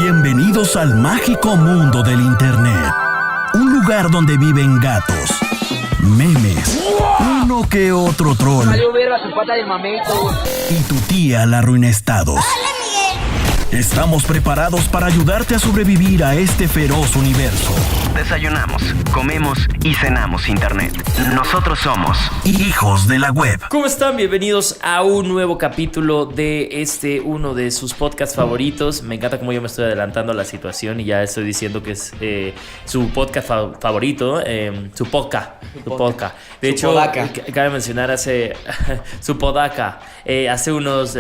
Bienvenidos al mágico mundo del internet. Un lugar donde viven gatos, memes, uno que otro troll y tu tía la arruinestados. Estamos preparados para ayudarte a sobrevivir a este feroz universo. Desayunamos, comemos y cenamos internet. Nosotros somos Hijos de la Web. ¿Cómo están? Bienvenidos a un nuevo capítulo de uno de sus podcasts favoritos. Me encanta cómo yo me estoy adelantando a la situación y ya estoy diciendo que es su podcast favorito, su podcast. De hecho, cabe mencionar su podaca. Hace unos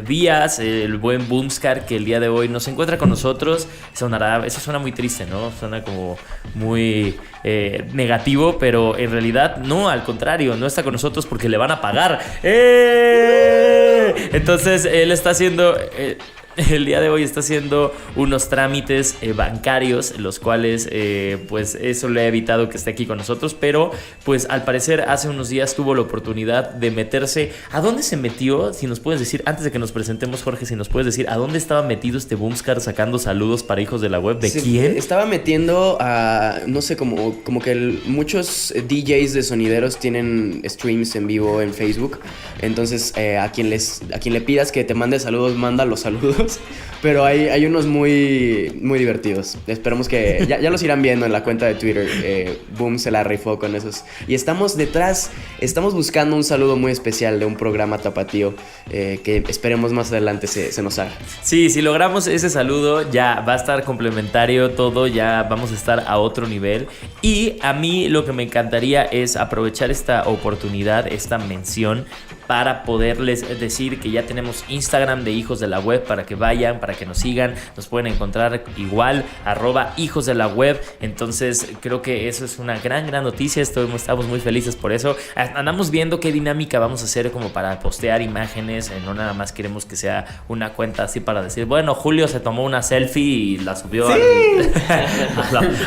días, el buen Boomscar, que el día de hoy no se encuentra con nosotros, eso suena muy triste, ¿no? Suena como muy negativo, pero en realidad no, al contrario, no está con nosotros porque le van a pagar. Entonces él está haciendo... el día de hoy está haciendo unos trámites bancarios, los cuales pues eso le ha evitado que esté aquí con nosotros, pero pues al parecer hace unos días tuvo la oportunidad de meterse. ¿A dónde se metió? Si nos puedes decir, antes de que nos presentemos, Jorge, si nos puedes decir ¿a dónde estaba metido este Boomscar sacando saludos para Hijos de la Web? ¿De quién? Estaba metiendo a, no sé, como que muchos DJs de sonideros tienen streams en vivo en Facebook. Entonces a quien le pidas que te mande saludos, manda los saludos. Pero hay unos muy, muy divertidos. Esperemos que ya los irán viendo en la cuenta de Twitter. Boom se la rifó con esos. Y estamos buscando un saludo muy especial de un programa tapatío que esperemos más adelante se nos haga. Sí, si logramos ese saludo ya va a estar complementario todo, ya vamos a estar a otro nivel. Y a mí lo que me encantaría es aprovechar esta oportunidad, esta mención, para poderles decir que ya tenemos Instagram de Hijos de la Web, para que vayan, para que nos sigan. Nos pueden encontrar igual, @Hijos de la Web. Entonces creo que eso es una gran noticia. Estamos muy felices por eso. Andamos viendo qué dinámica vamos a hacer como para postear imágenes. No nada más queremos que sea una cuenta así para decir, bueno, Julio se tomó una selfie y la subió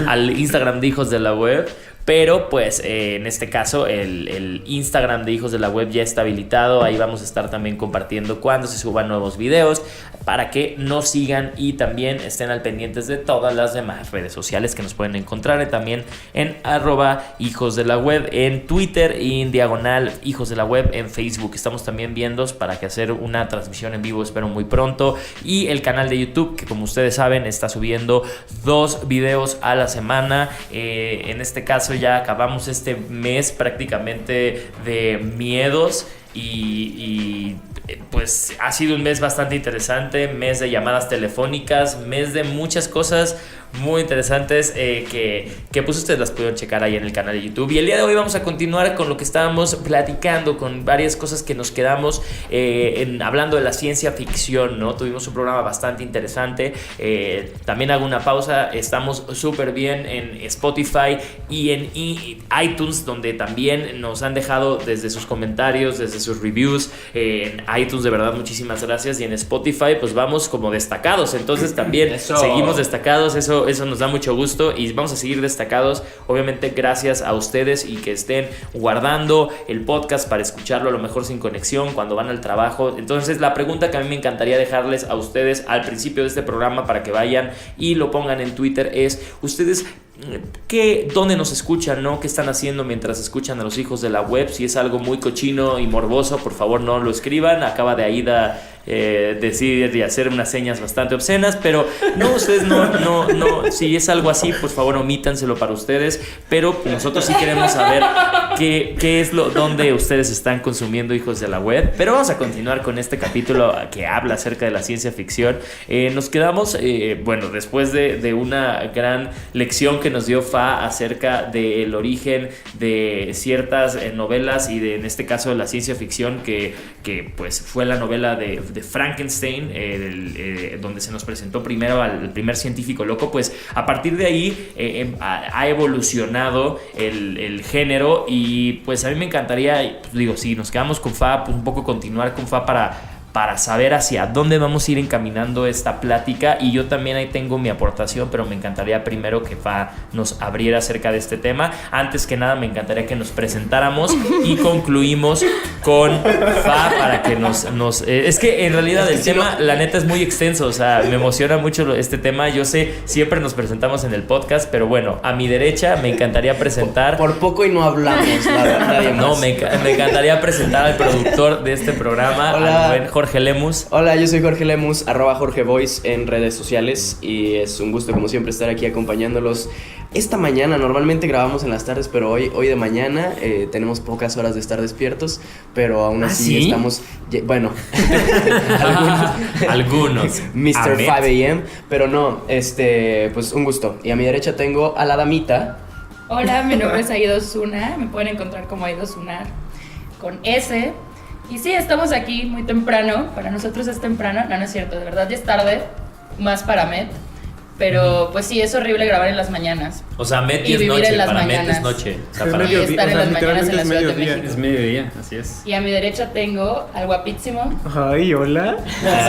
al Instagram de Hijos de la Web. Pero pues en este caso el Instagram de Hijos de la Web ya está habilitado. Ahí vamos a estar también compartiendo cuando se suban nuevos videos, para que nos sigan y también estén al pendientes de todas las demás redes sociales que nos pueden encontrar también en @Hijos de la Web en Twitter y en diagonal Hijos de la Web en Facebook. Estamos también viendo para que hacer una transmisión en vivo, espero muy pronto. Y el canal de YouTube, que como ustedes saben está subiendo 2 videos a la semana. En este caso ya acabamos este mes prácticamente de miedos y pues ha sido un mes bastante interesante, mes de llamadas telefónicas, mes de muchas cosas muy interesantes que pues ustedes las pudieron checar ahí en el canal de YouTube. Y el día de hoy vamos a continuar con lo que estábamos platicando, con varias cosas que nos quedamos hablando de la ciencia ficción, ¿no? Tuvimos un programa bastante interesante. También hago una pausa, estamos súper bien en Spotify y en iTunes, donde también nos han dejado desde sus comentarios, desde sus reviews. En iTunes, de verdad, muchísimas gracias. Y en Spotify, pues vamos como destacados. Entonces también seguimos destacados. Eso nos da mucho gusto y vamos a seguir destacados, obviamente gracias a ustedes, y que estén guardando el podcast para escucharlo a lo mejor sin conexión cuando van al trabajo. Entonces la pregunta que a mí me encantaría dejarles a ustedes al principio de este programa, para que vayan y lo pongan en Twitter, es: ¿ustedes dónde nos escuchan, no? ¿Qué están haciendo mientras escuchan a los Hijos de la Web? Si es algo muy cochino y morboso, por favor no lo escriban. Acaba de Aida decir y hacer unas señas bastante obscenas, pero no, ustedes no, si es algo así, por favor omítanselo para ustedes. Pero nosotros sí queremos saber qué es dónde ustedes están consumiendo Hijos de la Web. Pero vamos a continuar con este capítulo que habla acerca de la ciencia ficción. Nos quedamos, después de una gran lección que nos dio Fa acerca del origen de ciertas novelas y en este caso de la ciencia ficción, que pues fue la novela de Frankenstein, donde se nos presentó primero al primer científico loco. Pues a partir de ahí ha evolucionado el género, y pues a mí me encantaría, si nos quedamos con Fa, pues un poco continuar con Fa para para saber hacia dónde vamos a ir encaminando esta plática, y yo también ahí tengo mi aportación, pero me encantaría primero que Fa nos abriera acerca de este tema. Antes que nada me encantaría que nos presentáramos y concluimos con Fa para que nos es que en realidad el tema la neta es muy extenso, o sea, me emociona mucho este tema. Yo sé, siempre nos presentamos en el podcast, pero bueno, a mi derecha me encantaría presentar por poco y no hablamos nadie más. No, me encantaría presentar al productor de este programa, al buen Jorge Lemus. Hola, yo soy Jorge Lemus, @JorgeVoice en redes sociales, y es un gusto como siempre estar aquí acompañándolos esta mañana. Normalmente grabamos en las tardes, pero hoy de mañana tenemos pocas horas de estar despiertos, pero aún así ¿sí? estamos, bueno, algunos Mr. 5 AM, pero no, pues un gusto. Y a mi derecha tengo a la damita. Hola, mi nombre es Aida Osuna, me pueden encontrar como Aida Osuna con S. Y sí, estamos aquí muy temprano, para nosotros es temprano, no es cierto, de verdad ya es tarde, más para Met, pero pues sí, es horrible grabar en las mañanas. O sea, Met y es vivir noche, en las para Met mañanas. es noche. O sea, Es para mediodía, estar en las mañanas en la Ciudad de mediodía. México. Es mediodía, así es. Y a mi derecha tengo al guapísimo. Ay, hola,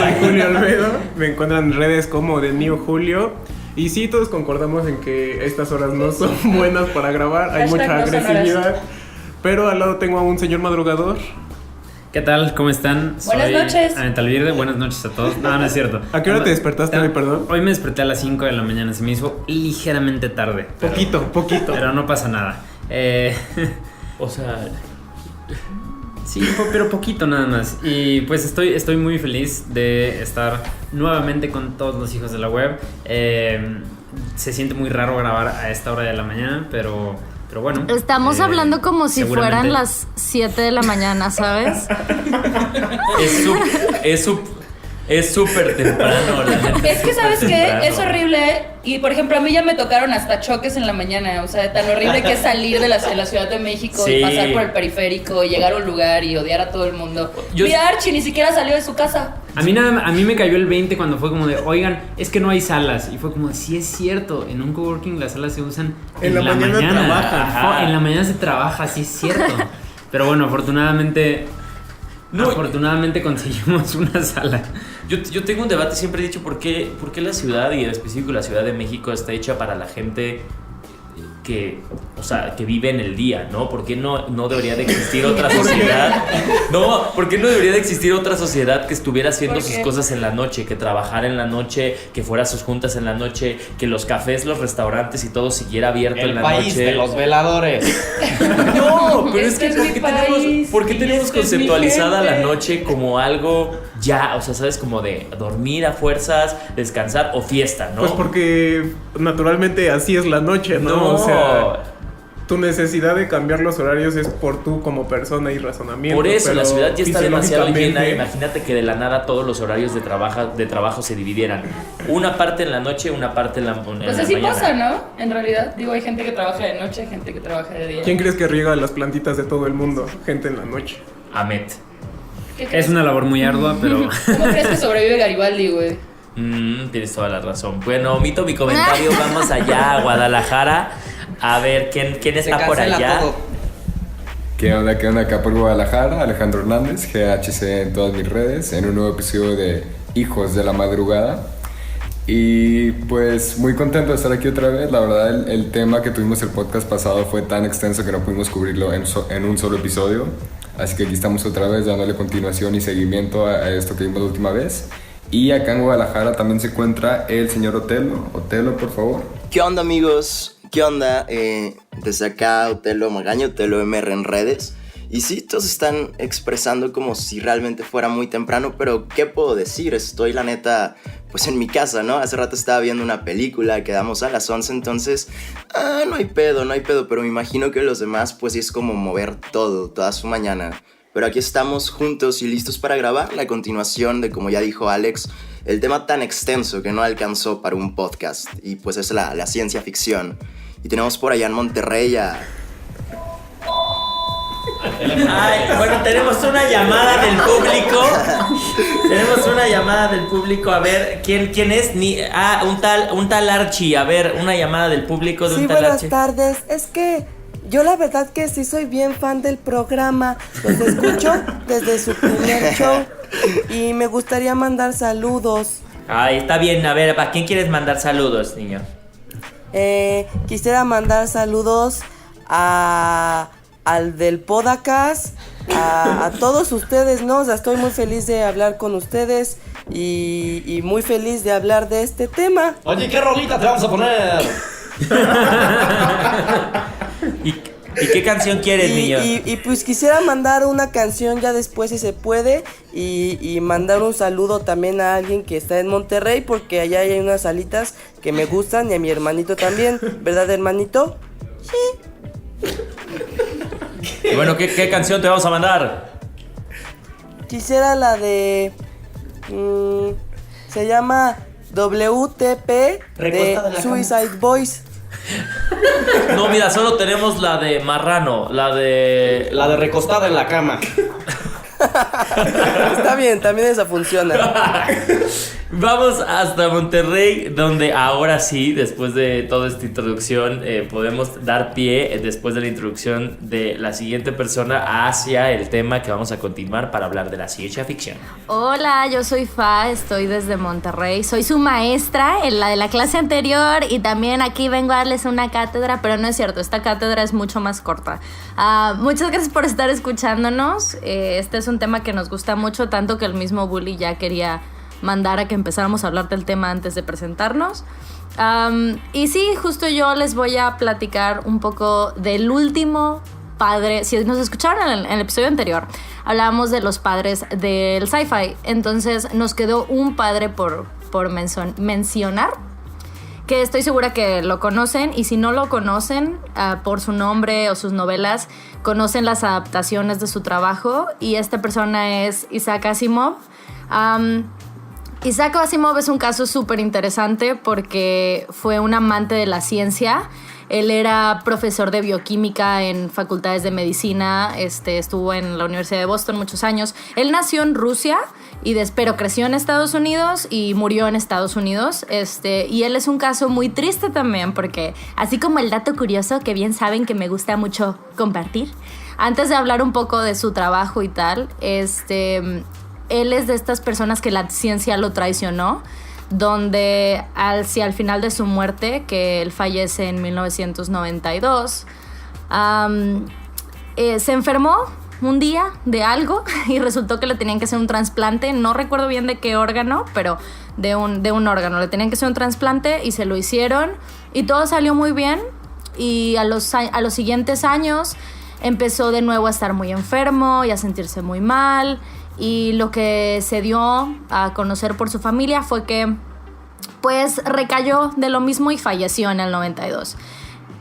soy Julio Albedo, me encuentran en redes como The New Julio. Y sí, todos concordamos en que estas horas no son buenas para grabar, hay mucha no son agresividad. Pero al lado tengo a un señor madrugador. ¿Qué tal? ¿Cómo están? Buenas noches. Avental Verde, buenas noches a todos. No es cierto. ¿A qué hora te despertaste hoy, perdón? Hoy me desperté a las 5 de la mañana, se me hizo ligeramente tarde. Poquito. Pero no pasa nada. O sea, sí, pero poquito nada más. Y pues estoy muy feliz de estar nuevamente con todos los hijos de la web. Se siente muy raro grabar a esta hora de la mañana, pero bueno. Estamos hablando como si seguramente fueran las 7 de la mañana, ¿sabes? es súper temprano. Es que, ¿sabes qué? Es horrible. Y, por ejemplo, a mí ya me tocaron hasta choques en la mañana. O sea, de tan horrible que es salir de la Ciudad de México Sí. y pasar por el periférico y llegar a un lugar y odiar a todo el mundo. Mira, Archie ni siquiera salió de su casa. A mí me cayó el 20 cuando fue como de, oigan, es que no hay salas. Y fue como, sí es cierto, en un coworking las salas se usan En la mañana trabajan. Ajá. En la mañana se trabaja, sí es cierto. Pero bueno, afortunadamente conseguimos una sala. Yo tengo un debate, siempre he dicho por qué la ciudad, y en específico la Ciudad de México, está hecha para la gente que vive en el día, ¿no? ¿Por qué no debería de existir otra sociedad? No, ¿por qué no debería de existir otra sociedad que estuviera haciendo sus cosas en la noche, que trabajara en la noche, que fuera a sus juntas en la noche, que los cafés, los restaurantes y todo siguiera abierto en la noche? El país de los veladores. No, pero es Este que es mi país, ¿por qué y tenemos este es mi conceptualizada gente? la noche como algo ya, o sea, sabes, como de dormir a fuerzas, descansar o fiesta, ¿no? Pues porque naturalmente así es la noche, ¿no? No. O sea, tu necesidad de cambiar los horarios es por tú como persona y razonamiento. Por eso la pero ciudad ya está demasiado llena. fisiológicamente, Imagínate que de la nada todos los horarios de trabajo se dividieran. Una parte en la noche, una parte en la Pues la así mañana. pasa, ¿no? En realidad, digo, hay gente que trabaja de noche, hay gente que trabaja de día. ¿Quién crees que riega las plantitas de todo el mundo? Gente en la noche. Amet. ¿Qué crees? Es una labor muy ardua, pero... ¿Cómo crees que sobrevive Garibaldi, güey? Tienes toda la razón. Bueno, omito mi comentario. Vamos allá a Guadalajara. A ver, ¿quién está por allá? ¿Qué onda? Acá por Guadalajara, Alejandro Hernández, GHC en todas mis redes, en un nuevo episodio de Hijos de la Madrugada. Y pues muy contento de estar aquí otra vez. La verdad, el tema que tuvimos el podcast pasado fue tan extenso que no pudimos cubrirlo en un solo episodio. Así que aquí estamos otra vez dándole continuación y seguimiento a esto que vimos la última vez. Y acá en Guadalajara también se encuentra el señor Otelo. Otelo, por favor. ¿Qué onda, amigos? ¿Qué onda? Desde acá, Otelo Magaño, Otelo MR en redes. Y sí, todos están expresando como si realmente fuera muy temprano, pero ¿qué puedo decir? Estoy, la neta, pues en mi casa, ¿no? Hace rato estaba viendo una película, quedamos a las 11, entonces, no hay pedo, pero me imagino que los demás, pues sí es como mover toda su mañana. Pero aquí estamos juntos y listos para grabar la continuación de, como ya dijo Alex, el tema tan extenso que no alcanzó para un podcast, y pues es la ciencia ficción. Y tenemos por allá en Monterrey a... Ay, bueno, tenemos una llamada del público. A ver, ¿quién es? Un tal Archie. A ver, una llamada del público de un Sí, tal buenas Archie. tardes. Es que yo la verdad que sí soy bien fan del programa. Los escucho desde su primer show. Y me gustaría mandar saludos. Ay, está bien. A ver, ¿a quién quieres mandar saludos, niño? Quisiera mandar saludos al del Podcast, a todos ustedes, ¿no? O sea, estoy muy feliz de hablar con ustedes y muy feliz de hablar de este tema. Oye, ¿qué rolita te vamos a poner? ¿Y qué canción quieres, niño? Y pues quisiera mandar una canción ya después si se puede y mandar un saludo también a alguien que está en Monterrey porque allá hay unas salitas que me gustan y a mi hermanito también, ¿verdad, hermanito? Sí. Y bueno, ¿qué canción te vamos a mandar? Quisiera la de... se llama WTP de Suicide Boys. No, mira, solo tenemos la de Marrano, la de recostada en la cama. Está bien, también esa funciona. Vamos hasta Monterrey, donde ahora sí, después de toda esta introducción, podemos dar pie, después de la introducción de la siguiente persona, hacia el tema que vamos a continuar para hablar de la ciencia ficción. Hola, yo soy Fa, estoy desde Monterrey. Soy su maestra, en la de la clase anterior, y también aquí vengo a darles una cátedra, pero no es cierto, esta cátedra es mucho más corta. Muchas gracias por estar escuchándonos. Este es un tema que nos gusta mucho, tanto que el mismo Bully ya quería mandar a que empezáramos a hablar del tema antes de presentarnos. Y sí, justo yo les voy a platicar un poco del último padre. Si nos escucharon en el episodio anterior, hablábamos de los padres del sci-fi. Entonces nos quedó un padre por mencionar, que estoy segura que lo conocen, y si no lo conocen por su nombre o sus novelas, conocen las adaptaciones de su trabajo, y esta persona es Isaac Asimov. Isaac Asimov es un caso súper interesante porque fue un amante de la ciencia. Él era profesor de bioquímica en facultades de medicina, estuvo en la Universidad de Boston muchos años. Él nació en Rusia, pero creció en Estados Unidos y murió en Estados Unidos. Y él es un caso muy triste también porque, así como el dato curioso que bien saben que me gusta mucho compartir, antes de hablar un poco de su trabajo y tal, él es de estas personas que la ciencia lo traicionó, donde hacia el final de su muerte, que él fallece en 1992, se enfermó un día de algo y resultó que le tenían que hacer un trasplante. No recuerdo bien de qué órgano, pero de un órgano. Le tenían que hacer un trasplante y se lo hicieron y todo salió muy bien. Y a los siguientes años empezó de nuevo a estar muy enfermo y a sentirse muy mal. Y lo que se dio a conocer por su familia fue que pues recayó de lo mismo y falleció en el 92.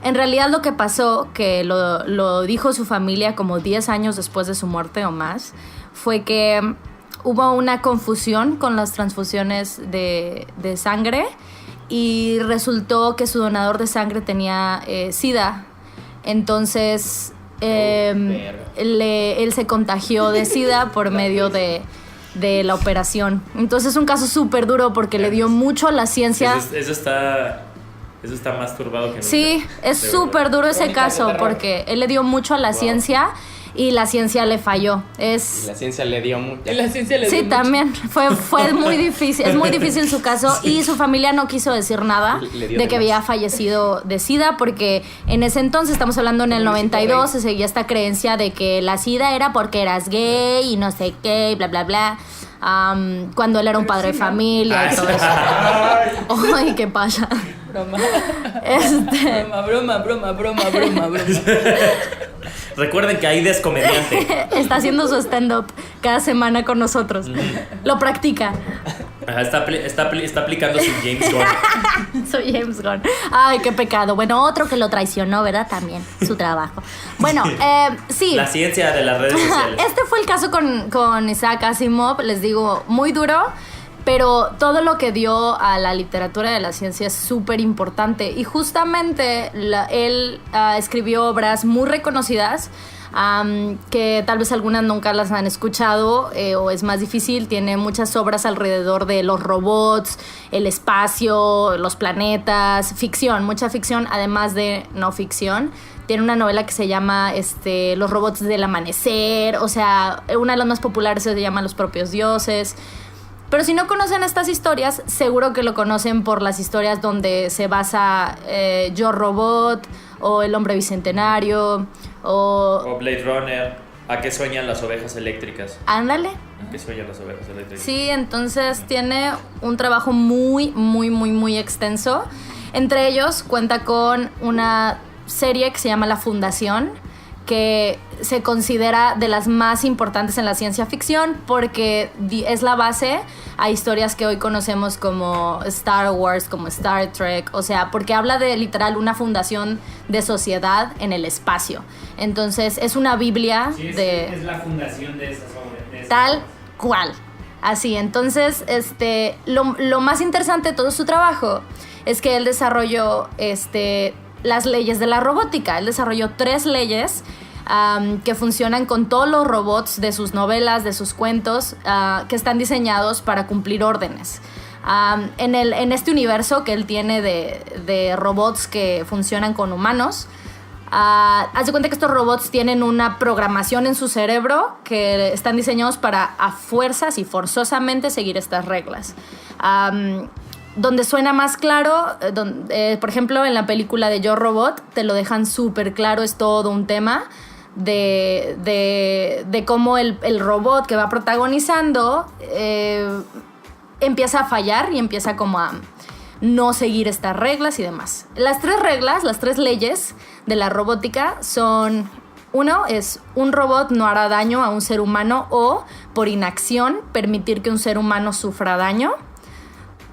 En realidad lo que pasó, que lo dijo su familia como 10 años después de su muerte o más, fue que hubo una confusión con las transfusiones de sangre y resultó que su donador de sangre tenía SIDA. Entonces él se contagió de SIDA por medio de la operación. Entonces es un caso súper duro porque le dio mucho a la ciencia. Eso está más turbado que nunca. Sí, es súper duro ese caso porque él le dio mucho a la ciencia y la ciencia le falló. Y la ciencia le dio mucho. Sí, también. Fue muy difícil. Es muy difícil su caso. Y su familia no quiso decir nada de que había fallecido de SIDA, porque en ese entonces, estamos hablando en el 92, se seguía esta creencia de que la SIDA era porque eras gay y no sé qué, y bla, bla, bla. Cuando él era un padre de familia y todo eso. Ay, ¿qué pasa? Broma. Broma. Recuerden que Aida es comediante. Está haciendo su stand-up cada semana con nosotros. Lo practica. Está aplicando su James Gunn. Soy James Gunn. Ay, qué pecado. Bueno, otro que lo traicionó, ¿verdad? También, su trabajo. Bueno, sí. La ciencia de las redes sociales. Este fue el caso con Isaac Asimov. Les digo, muy duro. Pero todo lo que dio a la literatura de la ciencia es súper importante. Y justamente él escribió obras muy reconocidas, que tal vez algunas nunca las han escuchado, o es más difícil. Tiene muchas obras alrededor de los robots, el espacio, los planetas, ficción, mucha ficción, además de no ficción. Tiene una novela que se llama Los robots del amanecer. O sea, una de las más populares se llama Los propios dioses. Pero si no conocen estas historias, seguro que lo conocen por las historias donde se basa Yo Robot o El hombre bicentenario o Blade Runner. ¿A qué sueñan las ovejas eléctricas? Ándale. ¿A qué sueñan las ovejas eléctricas? Sí, entonces tiene un trabajo muy, muy, muy, muy extenso. Entre ellos cuenta con una serie que se llama La Fundación, que se considera de las más importantes en la ciencia ficción porque es la base a historias que hoy conocemos como Star Wars, como Star Trek, o sea, porque habla de literal una fundación de sociedad en el espacio. Entonces es una biblia es la fundación de esas obras. Tal cual. Así, entonces lo más interesante de todo su trabajo es que él desarrolló las leyes de la robótica. Él desarrolló 3 leyes que funcionan con todos los robots de sus novelas, de sus cuentos, que están diseñados para cumplir órdenes. En este universo que él tiene de robots que funcionan con humanos, haz de cuenta que estos robots tienen una programación en su cerebro que están diseñados para a fuerzas y forzosamente seguir estas reglas. Donde suena más claro, por ejemplo, en la película de Yo Robot, te lo dejan súper claro, es todo un tema de cómo el robot que va protagonizando empieza a fallar y empieza como a no seguir estas reglas y demás. Las 3 reglas, las 3 leyes de la robótica son: 1 es un robot no hará daño a un ser humano o, por inacción, permitir que un ser humano sufra daño.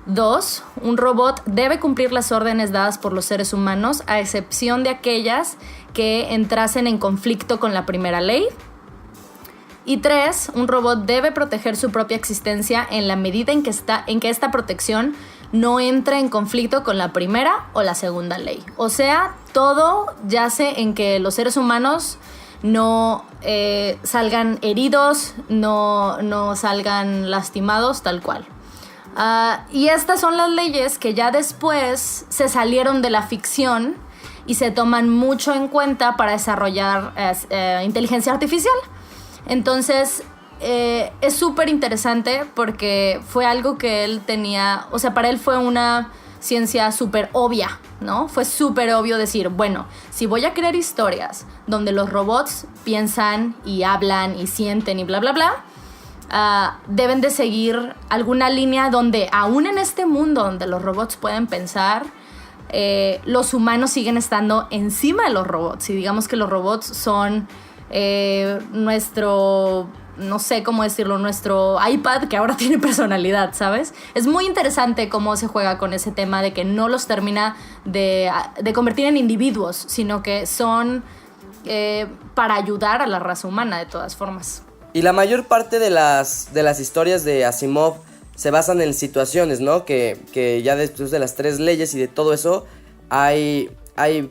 2, un robot debe cumplir las órdenes dadas por los seres humanos, a excepción de aquellas que entrasen en conflicto con la primera ley. Y 3, un robot debe proteger su propia existencia en la medida en que esta protección no entre en conflicto con la primera o la segunda ley. O sea, todo yace en que los seres humanos no salgan heridos, no salgan lastimados, tal cual. Y estas son las leyes que ya después se salieron de la ficción y se toman mucho en cuenta para desarrollar inteligencia artificial. Entonces es súper interesante porque fue algo que él tenía, o sea, para él fue una ciencia súper obvia, ¿no? Fue súper obvio decir, bueno, si voy a crear historias donde los robots piensan y hablan y sienten y bla, bla, bla, deben de seguir alguna línea donde aún en este mundo donde los robots pueden pensar, los humanos siguen estando encima de los robots. Y digamos que los robots son nuestro, no sé cómo decirlo, nuestro iPad que ahora tiene personalidad, ¿sabes? Es muy interesante cómo se juega con ese tema de que no los termina de convertir en individuos, sino que son para ayudar a la raza humana de todas formas. Y la mayor parte de las historias de Asimov se basan en situaciones, ¿no? Que ya después de las 3 leyes y de todo eso, hay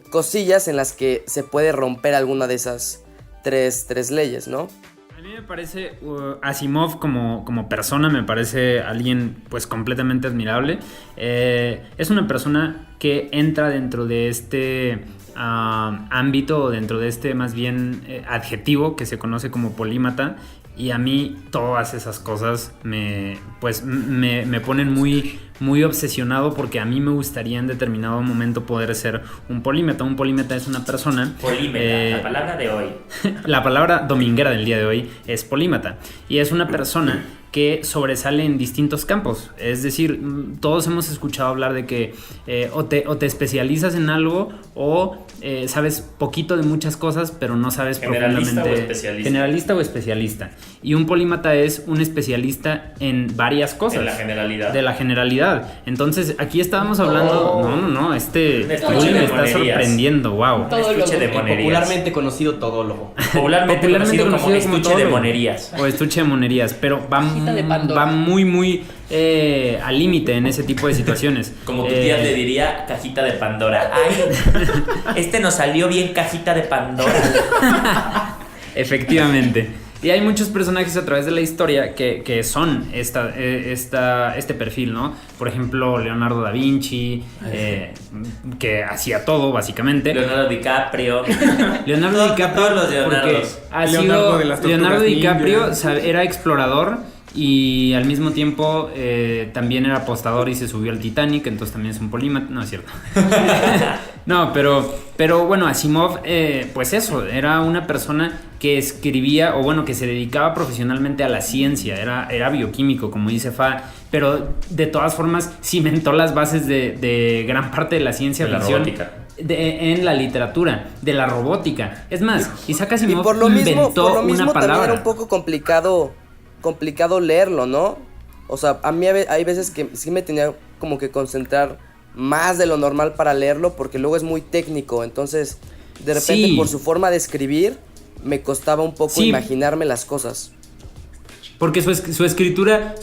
cosillas en las que se puede romper alguna de esas tres leyes, ¿no? A mí me parece, Asimov como persona me parece alguien pues completamente admirable. Es una persona que entra dentro de este ámbito, dentro de este más bien adjetivo que se conoce como polímata. Y a mí todas esas cosas me ponen muy, muy obsesionado, porque a mí me gustaría en determinado momento poder ser un polímata. Un polímata es una persona... Polímata, la palabra de hoy. La palabra dominguera del día de hoy es polímata. Y es una persona que sobresale en distintos campos. Es decir, todos hemos escuchado hablar de que o te especializas en algo o sabes poquito de muchas cosas, pero no sabes generalista profundamente. O especialista. Generalista o especialista. Y un polímata es un especialista en varias cosas. En la generalidad. De la generalidad. Entonces, aquí estábamos hablando... No, estuche me está sorprendiendo, wow. Estuche de monerías. Popularmente conocido todólogo. Popularmente conocido como estuche de monerías. O estuche de monerías, pero va muy, muy al límite en ese tipo de situaciones. Como tu tía le diría, cajita de Pandora. Ay, nos salió bien cajita de Pandora. Efectivamente. Y hay muchos personajes a través de la historia que son este perfil, ¿no? Por ejemplo, Leonardo da Vinci, que hacía todo, básicamente. Leonardo DiCaprio. Leonardo DiCaprio, todos los Leonardos. Leonardo DiCaprio era explorador y al mismo tiempo también era apostador y se subió al Titanic, entonces también es un polímata. No, es cierto. No, pero bueno, Asimov, pues eso, era una persona que escribía, o bueno, que se dedicaba profesionalmente a la ciencia, era bioquímico, como dice Fa, pero de todas formas cimentó las bases de gran parte de la ciencia ficción. En la literatura, de la robótica. Es más, Isaac Asimov inventó una palabra. También era un poco complicado leerlo, ¿no? O sea, a mí hay veces que sí me tenía como que concentrar más de lo normal para leerlo, porque luego es muy técnico, entonces de repente por su forma de escribir me costaba un poco imaginarme las cosas. Porque su escritura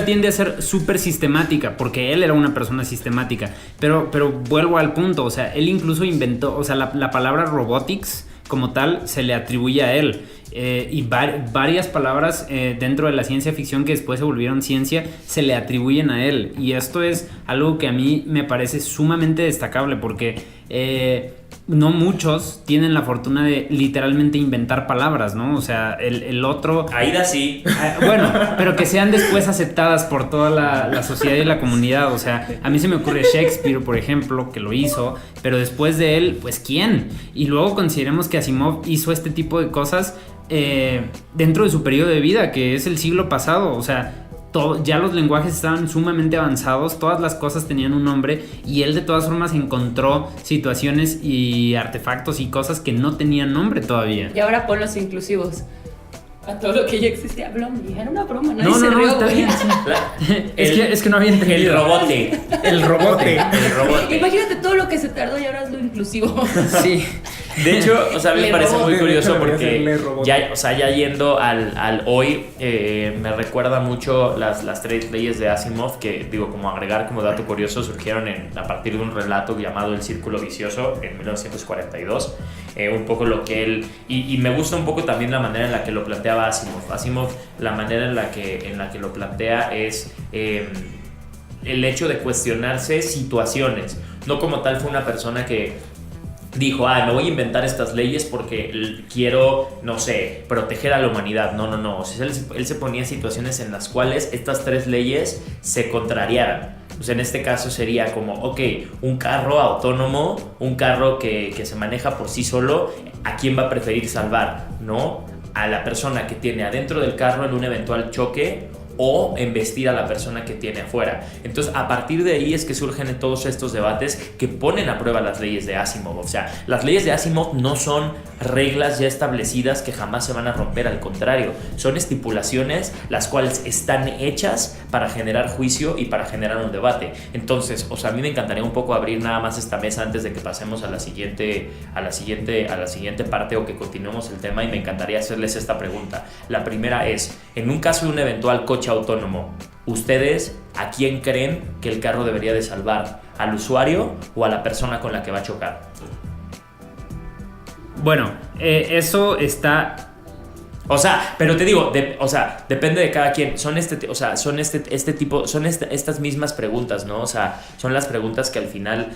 tiende a ser súper sistemática, porque él era una persona sistemática. Pero vuelvo al punto, o sea, él incluso inventó, o sea, la palabra robotics como tal se le atribuye a él. Y varias palabras dentro de la ciencia ficción que después se volvieron ciencia se le atribuyen a él. Y esto es algo que a mí me parece sumamente destacable, porque no muchos tienen la fortuna de literalmente inventar palabras, ¿no? O sea, el otro... Aida sí. Bueno, pero que sean después aceptadas por toda la sociedad y la comunidad. O sea, a mí se me ocurre Shakespeare, por ejemplo, que lo hizo, pero después de él, pues ¿quién? Y luego consideremos que Asimov hizo este tipo de cosas dentro de su periodo de vida, que es el siglo pasado. O sea, ya los lenguajes estaban sumamente avanzados, todas las cosas tenían un nombre, y él de todas formas encontró situaciones y artefactos y cosas que no tenían nombre todavía. Y ahora ponlos inclusivos a todo lo que ya existía. Blondie, era una broma, nadie no, se rió, está bien. Es que no había entendido. El robote. Imagínate todo lo que se tardó y ahora es lo inclusivo. Sí. De hecho, o sea, me parece muy curioso porque ya yendo al hoy, me recuerda mucho las 3 leyes de Asimov, que digo, como agregar como dato curioso, surgieron a partir de un relato llamado El Círculo Vicioso en 1942. Un poco lo que él... Y me gusta un poco también la manera en la que lo planteaba Asimov. Asimov, la manera en la que lo plantea es... el hecho de cuestionarse situaciones. No como tal fue una persona que dijo, me voy a inventar estas leyes porque quiero, no sé, proteger a la humanidad. No. O sea, él se ponía en situaciones en las cuales estas 3 leyes se contrariaran. Pues en este caso sería como, un carro autónomo, un carro que se maneja por sí solo, ¿a quién va a preferir salvar? ¿No? A la persona que tiene adentro del carro en un eventual choque, o embestir a la persona que tiene afuera. Entonces, a partir de ahí es que surgen todos estos debates que ponen a prueba las leyes de Asimov. O sea, las leyes de Asimov no son reglas ya establecidas que jamás se van a romper, al contrario, son estipulaciones las cuales están hechas para generar juicio y para generar un debate. Entonces, o sea, a mí me encantaría un poco abrir nada más esta mesa antes de que pasemos a la siguiente parte o que continuemos el tema, y me encantaría hacerles esta pregunta. La primera es, en un caso de un eventual coche autónomo, ¿ustedes a quién creen que el carro debería de salvar? ¿Al usuario o a la persona con la que va a chocar? Bueno, eso está... O sea, pero te digo, depende de cada quien. Son estas mismas preguntas, ¿no? O sea, son las preguntas que al final,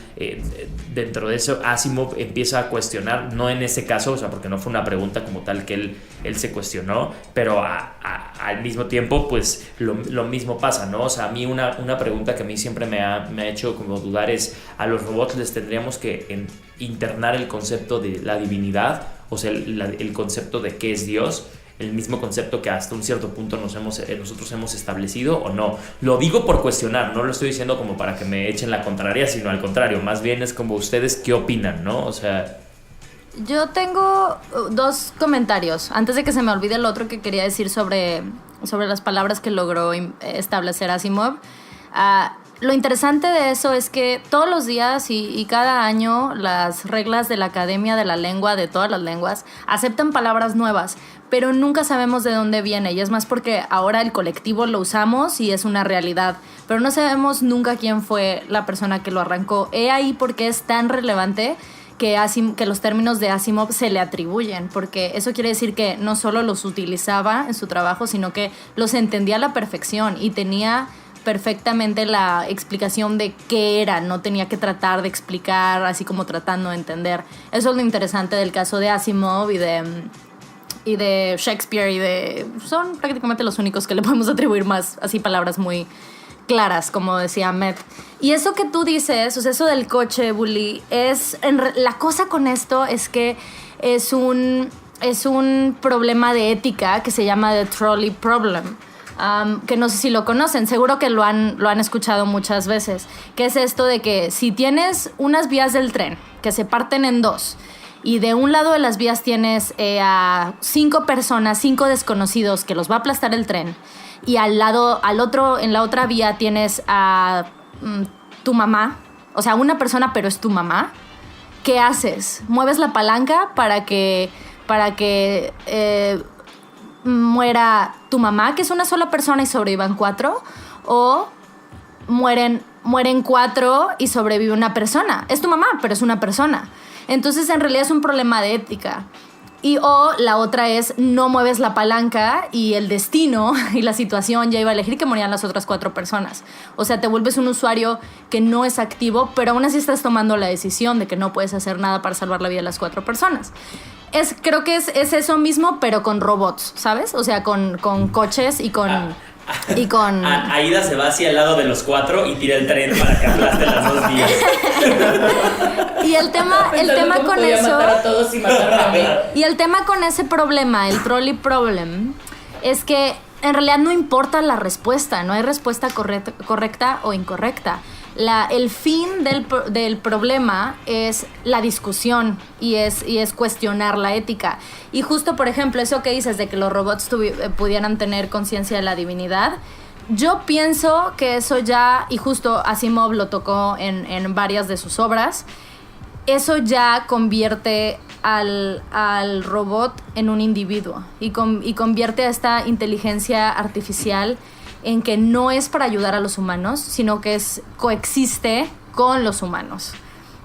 dentro de eso, Asimov empieza a cuestionar, no en ese caso, o sea, porque no fue una pregunta como tal que él se cuestionó, pero al mismo tiempo, pues, lo mismo pasa, ¿no? O sea, a mí una pregunta que a mí siempre me ha hecho como dudar es, ¿a los robots les tendríamos que internar el concepto de la divinidad? O sea, el concepto de qué es Dios, el mismo concepto que hasta un cierto punto nosotros hemos establecido, o no. Lo digo por cuestionar, no lo estoy diciendo como para que me echen la contraria, sino al contrario, más bien es como ustedes qué opinan, ¿no? O sea... Yo tengo 2 comentarios, antes de que se me olvide el otro que quería decir sobre las palabras que logró establecer Asimov. Lo interesante de eso es que todos los días y cada año las reglas de la Academia de la Lengua, de todas las lenguas, aceptan palabras nuevas, pero nunca sabemos de dónde viene, y es más porque ahora el colectivo lo usamos y es una realidad, pero no sabemos nunca quién fue la persona que lo arrancó. He ahí porque es tan relevante que los términos de Asimov se le atribuyen, porque eso quiere decir que no solo los utilizaba en su trabajo, sino que los entendía a la perfección y tenía perfectamente la explicación de qué era, no tenía que tratar de explicar así como tratando de entender. Eso es lo interesante del caso de Asimov y de Shakespeare son prácticamente los únicos que le podemos atribuir más así palabras muy claras, como decía Met. Y eso que tú dices, o sea, eso del coche, Bully, la cosa con esto es que es un problema de ética que se llama The Trolley Problem, que no sé si lo conocen, seguro que lo han escuchado muchas veces, que es esto de que si tienes unas vías del tren que se parten en dos, y de un lado de las vías tienes a 5 personas, 5 desconocidos que los va a aplastar el tren, y en la otra vía tienes a tu mamá, o sea, una persona pero es tu mamá, ¿qué haces? ¿Mueves la palanca para que muera tu mamá, que es una sola persona, y sobrevivan 4? ¿O mueren 4 y sobrevive una persona? Es tu mamá, pero es una persona. Entonces, en realidad es un problema de ética. O la otra es, no mueves la palanca y el destino y la situación ya iba a elegir que morían las otras 4 personas. O sea, te vuelves un usuario que no es activo, pero aún así estás tomando la decisión de que no puedes hacer nada para salvar la vida de las 4 personas. Creo que es eso mismo, pero con robots, ¿sabes? O sea, con coches y con... Aida se va hacia el lado de los 4 y tira el tren para que aplaste las 2 vías. Y el tema con eso... matar a todos y matarme a mí. Y el tema con ese problema, el trolley problem, es que en realidad no importa la respuesta, no hay respuesta correcta o incorrecta. El fin del problema es la discusión y es cuestionar la ética. Y justo, por ejemplo, eso que dices de que los robots pudieran tener conciencia de la divinidad, yo pienso que eso ya, y justo Asimov lo tocó en varias de sus obras, eso ya convierte al robot en un individuo y convierte a esta inteligencia artificial en que no es para ayudar a los humanos, sino que coexiste con los humanos.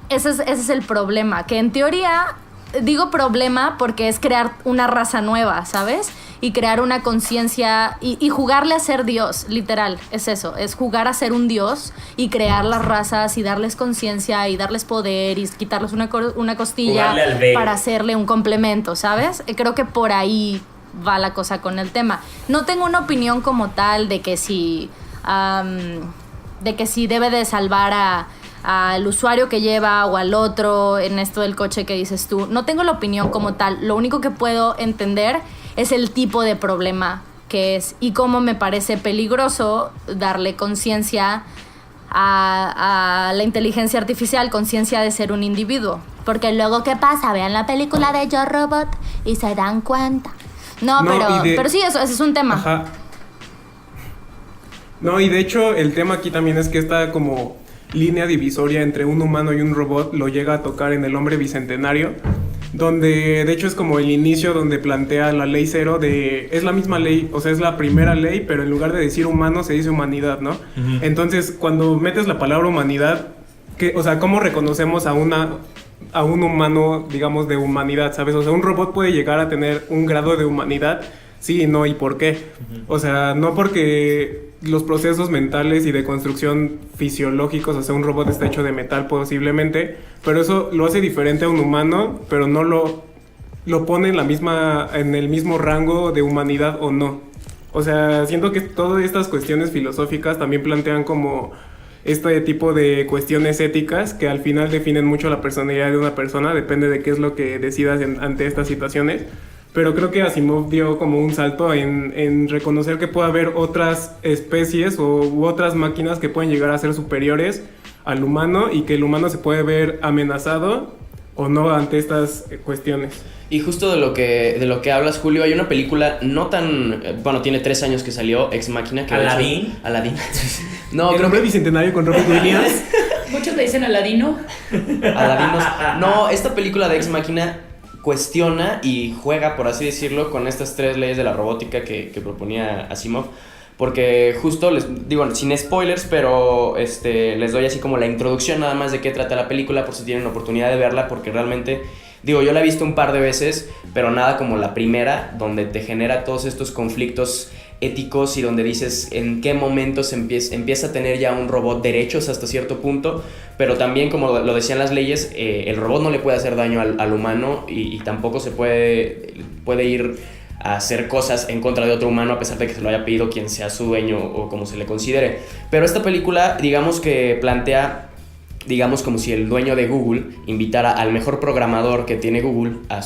Ese es el problema, que en teoría, digo problema porque es crear una raza nueva, ¿sabes? Y crear una conciencia y jugarle a ser Dios, literal, es eso, es jugar a ser un Dios y crear las razas y darles conciencia y darles poder y quitarles una costilla para hacerle un complemento, ¿sabes? Creo que por ahí va la cosa con el tema. No tengo una opinión como tal de que si debe de salvar al usuario que lleva o al otro en esto del coche que dices tú. No tengo la opinión como tal. Lo único que puedo entender es el tipo de problema que es y cómo me parece peligroso darle conciencia a la inteligencia artificial, conciencia de ser un individuo. Porque luego, ¿qué pasa? Vean la película de Yo Robot y se dan cuenta. No, pero sí, eso es un tema. Ajá. No, y de hecho el tema aquí también es que esta como línea divisoria entre un humano y un robot lo llega a tocar en El Hombre Bicentenario, donde de hecho es como el inicio donde plantea la ley cero es la misma ley, o sea, es la primera ley, pero en lugar de decir humano se dice humanidad, ¿no? Uh-huh. Entonces, cuando metes la palabra humanidad, o sea, ¿cómo reconocemos a un humano, digamos, de humanidad, ¿sabes? O sea, un robot puede llegar a tener un grado de humanidad, sí, no, ¿y por qué? Uh-huh. O sea, no porque los procesos mentales y de construcción fisiológicos, o sea, un robot está hecho de metal posiblemente, pero eso lo hace diferente a un humano, pero no lo pone en el mismo rango de humanidad o no. O sea, siento que todas estas cuestiones filosóficas también plantean como este tipo de cuestiones éticas que al final definen mucho la personalidad de una persona, depende de qué es lo que decidas ante estas situaciones. Pero creo que Asimov dio como un salto en reconocer que puede haber otras especies u otras máquinas que pueden llegar a ser superiores al humano y que el humano se puede ver amenazado o no ante estas cuestiones. Y justo de lo que hablas, Julio, hay una película no tan... Bueno, tiene 3 años que salió, Ex Machina. ¿Aladín? Aladín. No, El Hombre Bicentenario con Robert Williams. Muchos le dicen Aladino. Aladinos. No, esta película de Ex Machina cuestiona y juega, por así decirlo, con estas 3 leyes de la robótica que proponía Asimov. porque justo les digo, sin spoilers, pero les doy así como la introducción nada más de qué trata la película por si tienen oportunidad de verla, porque realmente, digo, yo la he visto un par de veces, pero nada como la primera, donde te genera todos estos conflictos éticos y donde dices en qué momento se empieza a tener ya un robot derechos hasta cierto punto, pero también, como lo decían las leyes, el robot no le puede hacer daño al humano y tampoco se puede ir a hacer cosas en contra de otro humano a pesar de que se lo haya pedido quien sea su dueño o como se le considere. Pero esta película, digamos que plantea, digamos, como si el dueño de Google invitara al mejor programador que tiene Google a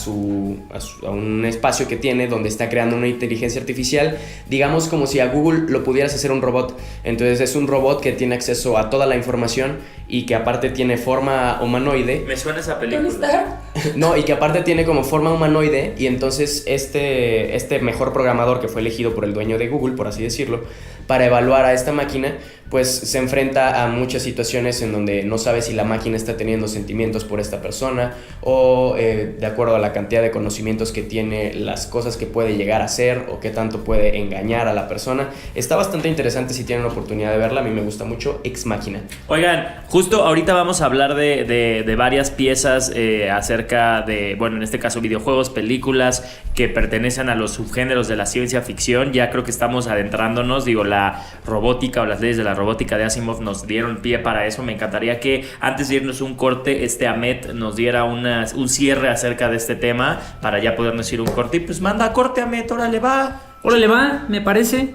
un espacio que tiene donde está creando una inteligencia artificial, digamos como si a Google lo pudieras hacer un robot. Entonces es un robot que tiene acceso a toda la información y que aparte tiene forma humanoide. Me suena esa película. No, y que aparte tiene como forma humanoide, y entonces este mejor programador que fue elegido por el dueño de Google, por así decirlo, para evaluar a esta máquina, pues se enfrenta a muchas situaciones en donde no sabe si la máquina está teniendo sentimientos por esta persona o de acuerdo a la cantidad de conocimientos que tiene, las cosas que puede llegar a hacer o qué tanto puede engañar a la persona. Está bastante interesante si tienen la oportunidad de verla. A mí me gusta mucho Ex Machina. Oigan, justo ahorita vamos a hablar de varias piezas acerca de, bueno, en este caso videojuegos, películas que pertenecen a los subgéneros de la ciencia ficción. Ya creo que estamos adentrándonos, digo, la robótica o las leyes de la robótica de Asimov nos dieron pie para eso. Me encantaría que antes de irnos un corte, Ahmed nos diera un cierre acerca de este tema para ya podernos ir un corte. Y pues manda corte, Ahmed, órale va. Órale va, me parece.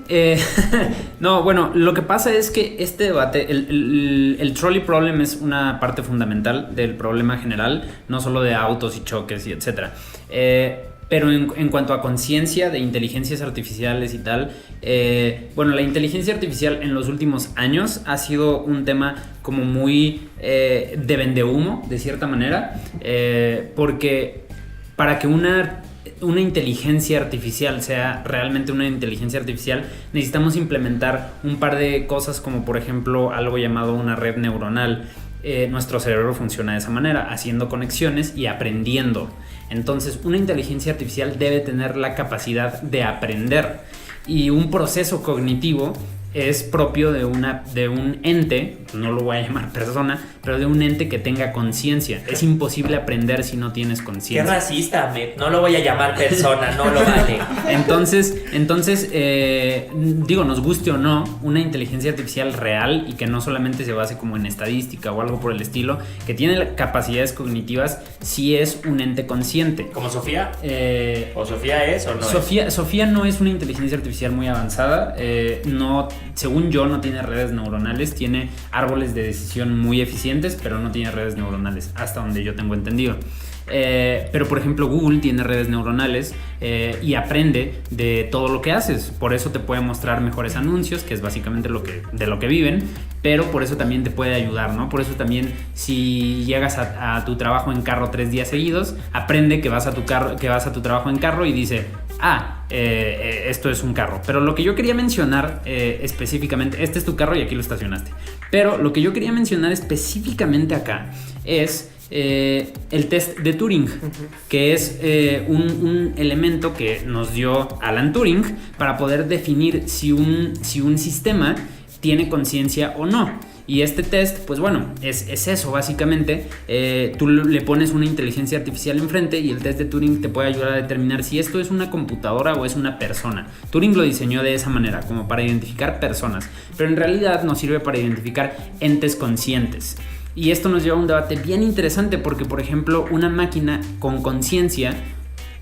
No, bueno, lo que pasa es que este debate, el trolley problem es una parte fundamental del problema general, no solo de autos y choques y etcétera. Pero en cuanto a conciencia de inteligencias artificiales y tal, bueno, la inteligencia artificial en los últimos años ha sido un tema como muy de vendehumo, de cierta manera, porque para que una inteligencia artificial sea realmente una inteligencia artificial, necesitamos implementar un par de cosas, como por ejemplo algo llamado una red neuronal. Nuestro cerebro funciona de esa manera, haciendo conexiones y aprendiendo. Entonces, una inteligencia artificial debe tener la capacidad de aprender, y un proceso cognitivo es propio de un ente, no lo voy a llamar persona, pero de un ente que tenga conciencia. Es imposible aprender si no tienes conciencia. Qué racista, Ahmed. No lo voy a llamar persona, no lo vale. Entonces, digo, nos guste o no, una inteligencia artificial real y que no solamente se base como en estadística o algo por el estilo, que tiene capacidades cognitivas, sí es un ente consciente. ¿Como Sofía? ¿O Sofía es o no es? Sofía no es una inteligencia artificial muy avanzada. No, según yo, no tiene redes neuronales. Tiene árboles de decisión muy eficientes, pero no tiene redes neuronales, hasta donde yo tengo entendido. Pero por ejemplo Google tiene redes neuronales y aprende de todo lo que haces. Por eso te puede mostrar mejores anuncios, que es básicamente de lo que viven, pero por eso también te puede ayudar, ¿no? Por eso también, si llegas a tu trabajo en carro 3 días seguidos, aprende que vas a tu trabajo en carro y dice: esto es un carro. Pero lo que yo quería mencionar específicamente, este es tu carro y aquí lo estacionaste, pero lo que yo quería mencionar específicamente acá es el test de Turing, que es un elemento que nos dio Alan Turing para poder definir si un sistema tiene conciencia o no. Y este test, pues bueno, es eso básicamente. Tú le pones una inteligencia artificial enfrente y el test de Turing te puede ayudar a determinar si esto es una computadora o es una persona. Turing lo diseñó de esa manera, como para identificar personas, pero en realidad nos sirve para identificar entes conscientes. Y esto nos lleva a un debate bien interesante, porque por ejemplo una máquina con conciencia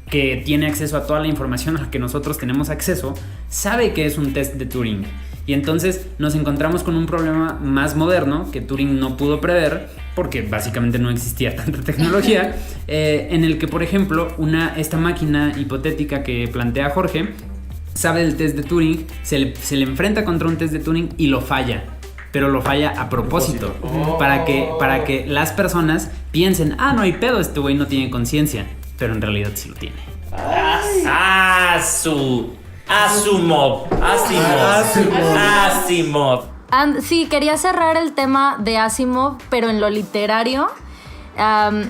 que tiene acceso a toda la información a la que nosotros tenemos acceso, sabe que es un test de Turing. Y entonces nos encontramos con un problema más moderno que Turing no pudo prever, porque básicamente no existía tanta tecnología, en el que, por ejemplo, esta máquina hipotética que plantea Jorge sabe del test de Turing, se le enfrenta contra un test de Turing y lo falla. Pero lo falla a propósito. Para que las personas piensen: no hay pedo, este güey no tiene conciencia. Pero en realidad sí lo tiene. Asimov. Sí, quería cerrar el tema de Asimov, pero en lo literario.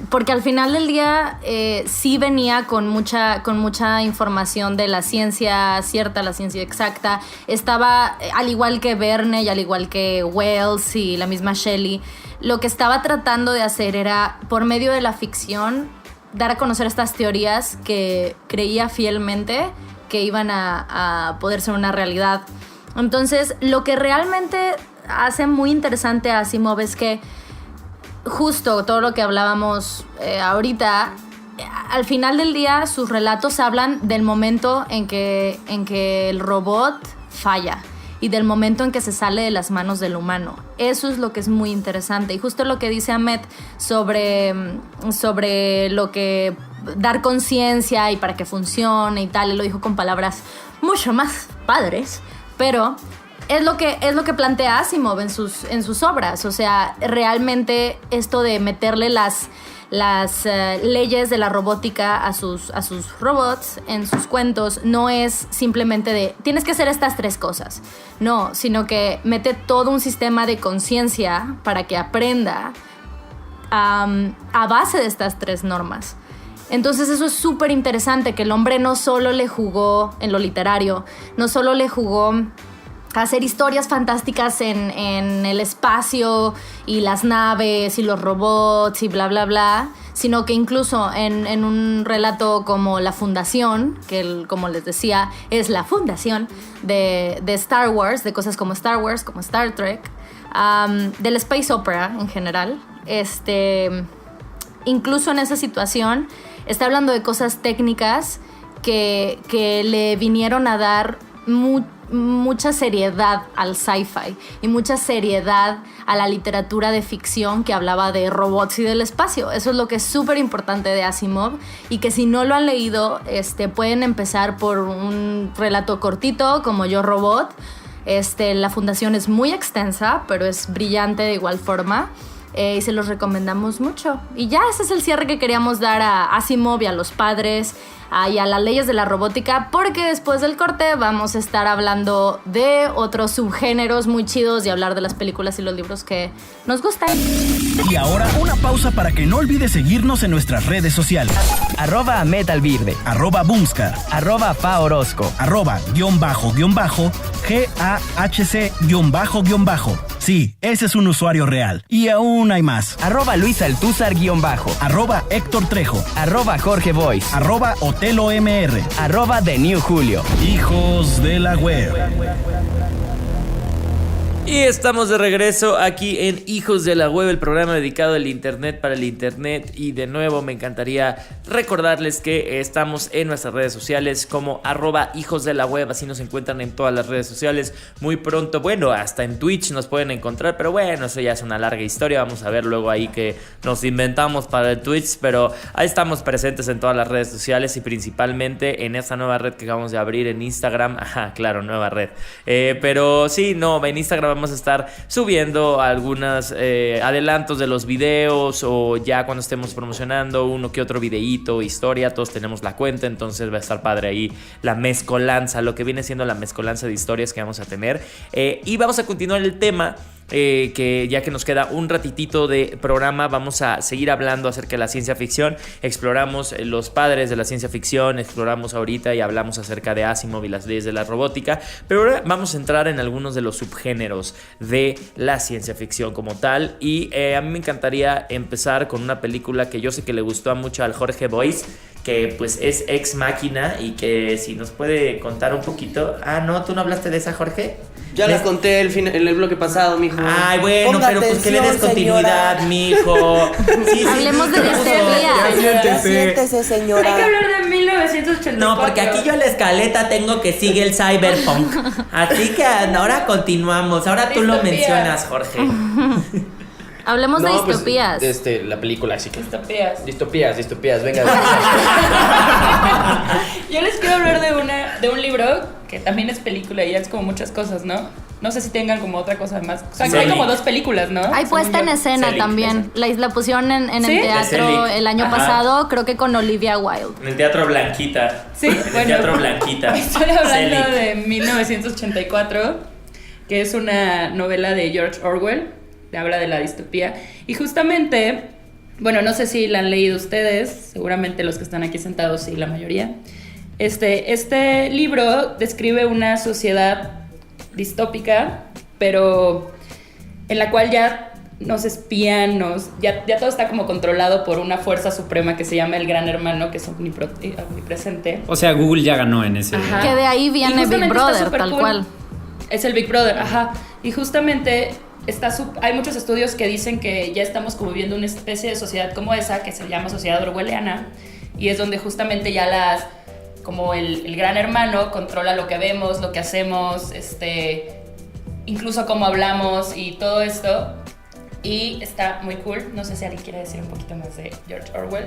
Porque al final del día sí venía con mucha información de la ciencia cierta, la ciencia exacta. Estaba, al igual que Verne y al igual que Wells y la misma Shelley, lo que estaba tratando de hacer era, por medio de la ficción, dar a conocer estas teorías que creía fielmente que iban a poder ser una realidad. Entonces, lo que realmente hace muy interesante a Asimov es que justo todo lo que hablábamos ahorita, al final del día sus relatos hablan del momento en que el robot falla y del momento en que se sale de las manos del humano. Eso es lo que es muy interesante. Y justo lo que dice Ahmed sobre lo que dar conciencia y para que funcione y tal, él lo dijo con palabras mucho más padres, pero es lo que plantea Asimov en sus obras. O sea, realmente esto de meterle las leyes de la robótica a sus robots en sus cuentos no es simplemente de tienes que hacer estas 3 cosas, no, sino que mete todo un sistema de conciencia para que aprenda a base de estas 3 normas. Entonces eso es súper interesante, que el hombre no solo le jugó en lo literario, no solo le jugó a hacer historias fantásticas en el espacio y las naves y los robots y bla bla bla, sino que incluso en un relato como La Fundación, que como les decía es la fundación de Star Wars, de cosas como Star Wars, como Star Trek, del space opera en general, incluso en esa situación está hablando de cosas técnicas que le vinieron a dar mucha seriedad al sci-fi y mucha seriedad a la literatura de ficción que hablaba de robots y del espacio. Eso es lo que es súper importante de Asimov, y que si no lo han leído, pueden empezar por un relato cortito como Yo Robot. La fundación es muy extensa, pero es brillante de igual forma. Y se los recomendamos mucho. Y ya ese es el cierre que queríamos dar a Asimov y a los padres y a las leyes de la robótica, porque después del corte vamos a estar hablando de otros subgéneros muy chidos y hablar de las películas y los libros que nos gustan. Y ahora una pausa para que no olvides seguirnos en nuestras redes sociales. @metalvirde, @boomscar, @faorosco, @GAHC__. Sí, ese es un usuario real. Y aún hay más. @luisaltúzar_, @Héctor Trejo, @JorgeVoice, @OteloMR, @TheNewJulio. Hijos de la web. Y estamos de regreso aquí en Hijos de la Web, el programa dedicado al internet para el internet. Y de nuevo me encantaría recordarles que estamos en nuestras redes sociales como @hijos de la web, así nos encuentran en todas las redes sociales. Muy pronto, bueno, hasta en Twitch nos pueden encontrar, pero bueno, eso ya es una larga historia. Vamos a ver luego ahí que nos inventamos para el Twitch, pero ahí estamos presentes en todas las redes sociales y principalmente en esta nueva red que acabamos de abrir en Instagram. Ajá, claro, nueva red. Pero sí, no, en Instagram vamos a estar subiendo algunos adelantos de los videos, o ya cuando estemos promocionando uno que otro videíto, historia, todos tenemos la cuenta, entonces va a estar padre ahí la mezcolanza, lo que viene siendo la mezcolanza de historias que vamos a tener. Y vamos a continuar el tema. Que ya que nos queda un ratitito de programa, vamos a seguir hablando acerca de la ciencia ficción. Exploramos los padres de la ciencia ficción, exploramos ahorita y hablamos acerca de Asimov y las leyes de la robótica, pero ahora vamos a entrar en algunos de los subgéneros de la ciencia ficción como tal. Y a mí me encantaría empezar con una película que yo sé que le gustó mucho al Jorge Boyce, que pues es Ex Machina, y que si nos puede contar un poquito. Ah, no, ¿tú no hablaste de esa, Jorge? Ya la conté en el bloque pasado, mijo. Ay, bueno, Ponga pero pues que le des continuidad, señora. mijo. Sí, Hablemos de Ya siéntese, señora. Hay que hablar de 1984. No, porque aquí yo en la escaleta tengo que sigue el cyberpunk. Así que ahora continuamos. Ahora tú lo Distopía. mencionas, Jorge. Hablemos de distopías. La película, así que. Distopías, venga. Yo les quiero hablar de un libro que también es película y es como muchas cosas, ¿no? No sé si tengan como otra cosa más. O sea, que hay como 2 películas, ¿no? Hay puesta en escena Selig, también. La pusieron en ¿Sí? el teatro Selig. el año Ajá. pasado, creo que con Olivia Wilde. En el Teatro Blanquita. Sí, En el bueno. Teatro Blanquita. Estoy hablando Selig. de 1984, que es una novela de George Orwell, que habla de la distopía. Y justamente Bueno, no sé si la han leído ustedes, seguramente los que están aquí sentados sí, la mayoría. Este libro describe una sociedad distópica, pero en la cual ya nos espían, ya todo está como controlado por una fuerza suprema que se llama el Gran Hermano, que es omnipresente. O sea, Google ya ganó en ese. Ajá. Que de ahí viene Big Brother, tal cual. Es el Big Brother, ajá. Y justamente hay muchos estudios que dicen que ya estamos como viviendo una especie de sociedad como esa, que se llama sociedad orwelliana, y es donde justamente ya como el Gran Hermano controla lo que vemos, lo que hacemos, incluso cómo hablamos y todo esto. Y está muy cool. No sé si alguien quiere decir un poquito más de George Orwell.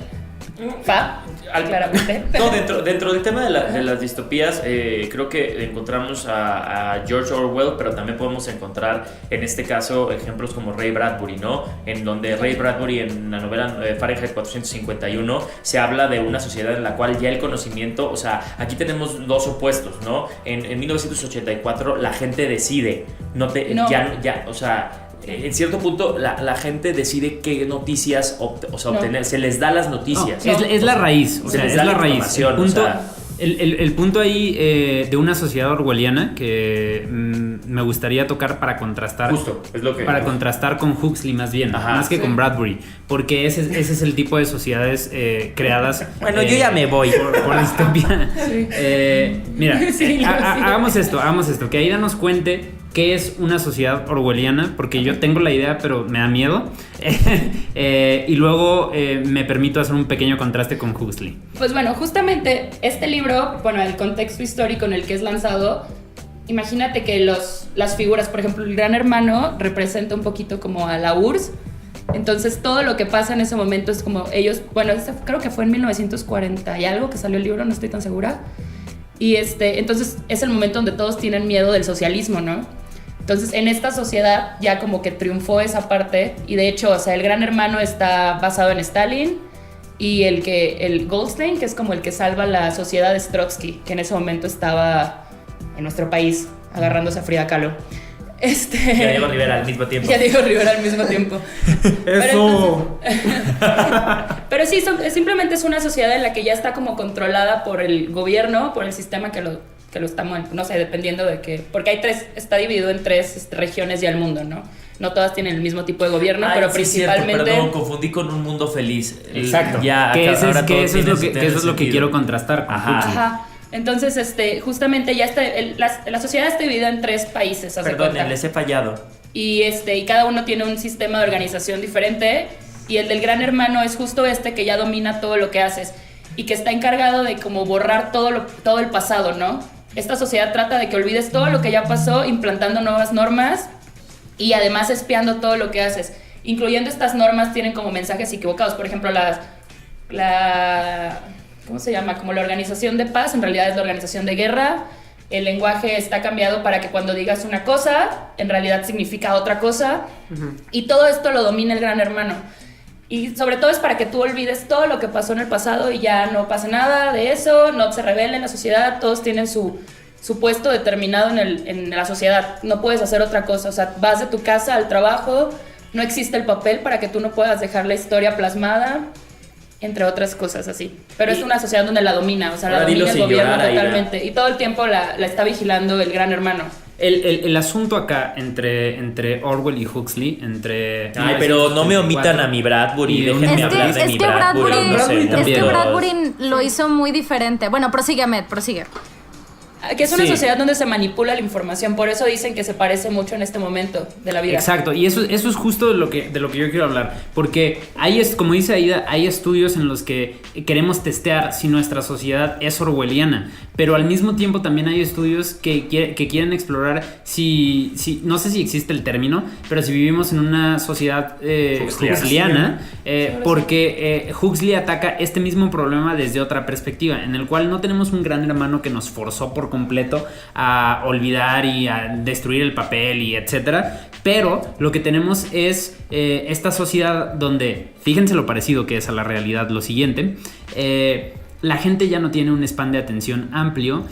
Claramente. No, dentro del tema de las distopías, creo que encontramos a George Orwell, pero también podemos encontrar en este caso ejemplos como Ray Bradbury, ¿no? En donde Ray Bradbury en la novela Fahrenheit 451 se habla de una sociedad en la cual ya el conocimiento, o sea, aquí tenemos dos opuestos, ¿no? En 1984 la gente decide, o sea, en cierto punto la gente decide qué noticias obtener, se les da las noticias. Es la raíz, o sea, es la raíz. El punto ahí de una sociedad orwelliana que me gustaría tocar para contrastar. Justo, es lo que. Para contrastar con Huxley más bien, más que con Bradbury. Porque ese es el tipo de sociedades creadas. Bueno, yo ya me voy. Por distopía. Sí. Mira, hagamos esto, que Aida nos cuente qué es una sociedad orwelliana, porque yo tengo la idea, pero me da miedo. Y luego me permito hacer un pequeño contraste con Huxley. Pues bueno, justamente este libro, el contexto histórico en el que es lanzado, imagínate que las figuras, por ejemplo, el Gran Hermano representa un poquito como a la URSS. Entonces todo lo que pasa en ese momento es como ellos, creo que fue en 1940 y algo que salió el libro, no estoy tan segura. Y entonces es el momento donde todos tienen miedo del socialismo, ¿no? Entonces en esta sociedad ya como que triunfó esa parte, y de hecho, o sea, el Gran Hermano está basado en Stalin, y el Goldstein, que es como el que salva la sociedad, es Trotsky, que en ese momento estaba en nuestro país agarrándose a Frida Kahlo. Ya Diego Rivera al mismo tiempo. Eso. Pero sí, simplemente es una sociedad en la que ya está como controlada por el gobierno, por el sistema que lo está, no sé, dependiendo de qué. Porque está dividido en 3 regiones ya el mundo, ¿no? No todas tienen el mismo tipo de gobierno, pero sí, principalmente. Perdón, confundí con Un Mundo Feliz. Exacto. Eso es lo que quiero contrastar con Huxley. Ajá. Entonces, justamente ya la sociedad está dividida en 3 países. Perdón, les he fallado. Y cada uno tiene un sistema de organización diferente, y el del Gran Hermano es justo que ya domina todo lo que haces y que está encargado de como borrar todo el pasado, ¿no? Esta sociedad trata de que olvides todo lo que ya pasó, implantando nuevas normas y además espiando todo lo que haces. Incluyendo estas normas tienen como mensajes equivocados. Por ejemplo, ¿cómo se llama? Como la organización de paz, en realidad es la organización de guerra. El lenguaje está cambiado para que cuando digas una cosa, en realidad significa otra cosa. Uh-huh. Y todo esto lo domina el Gran Hermano. Y sobre todo es para que tú olvides todo lo que pasó en el pasado y ya no pase nada de eso, no se revele en la sociedad, todos tienen su puesto determinado en la sociedad. No puedes hacer otra cosa, o sea, vas de tu casa al trabajo, no existe el papel para que tú no puedas dejar la historia plasmada, entre otras cosas así. Pero es una sociedad donde la domina, o sea, la domina el gobierno totalmente. Y todo el tiempo la está vigilando el Gran Hermano. El asunto acá entre Orwell y Huxley, Ay, pero no me omitan a mi Bradbury, déjenme hablar de mi Bradbury. Es que Bradbury lo hizo muy diferente. Bueno, prosigue. Que es una sociedad donde se manipula la información, por eso dicen que se parece mucho en este momento de la vida. Exacto, y eso es justo de lo que yo quiero hablar, porque como dice Aida, hay estudios en los que queremos testear si nuestra sociedad es orwelliana, pero al mismo tiempo también hay estudios que quieren explorar si no sé si existe el término, pero si vivimos en una sociedad huxleyana, porque Huxley ataca este mismo problema desde otra perspectiva, en el cual no tenemos un gran hermano que nos forzó por completo a olvidar y a destruir el papel y etcétera, pero lo que tenemos es esta sociedad donde, fíjense lo parecido que es a la realidad, lo siguiente, la gente ya no tiene un span de atención amplio,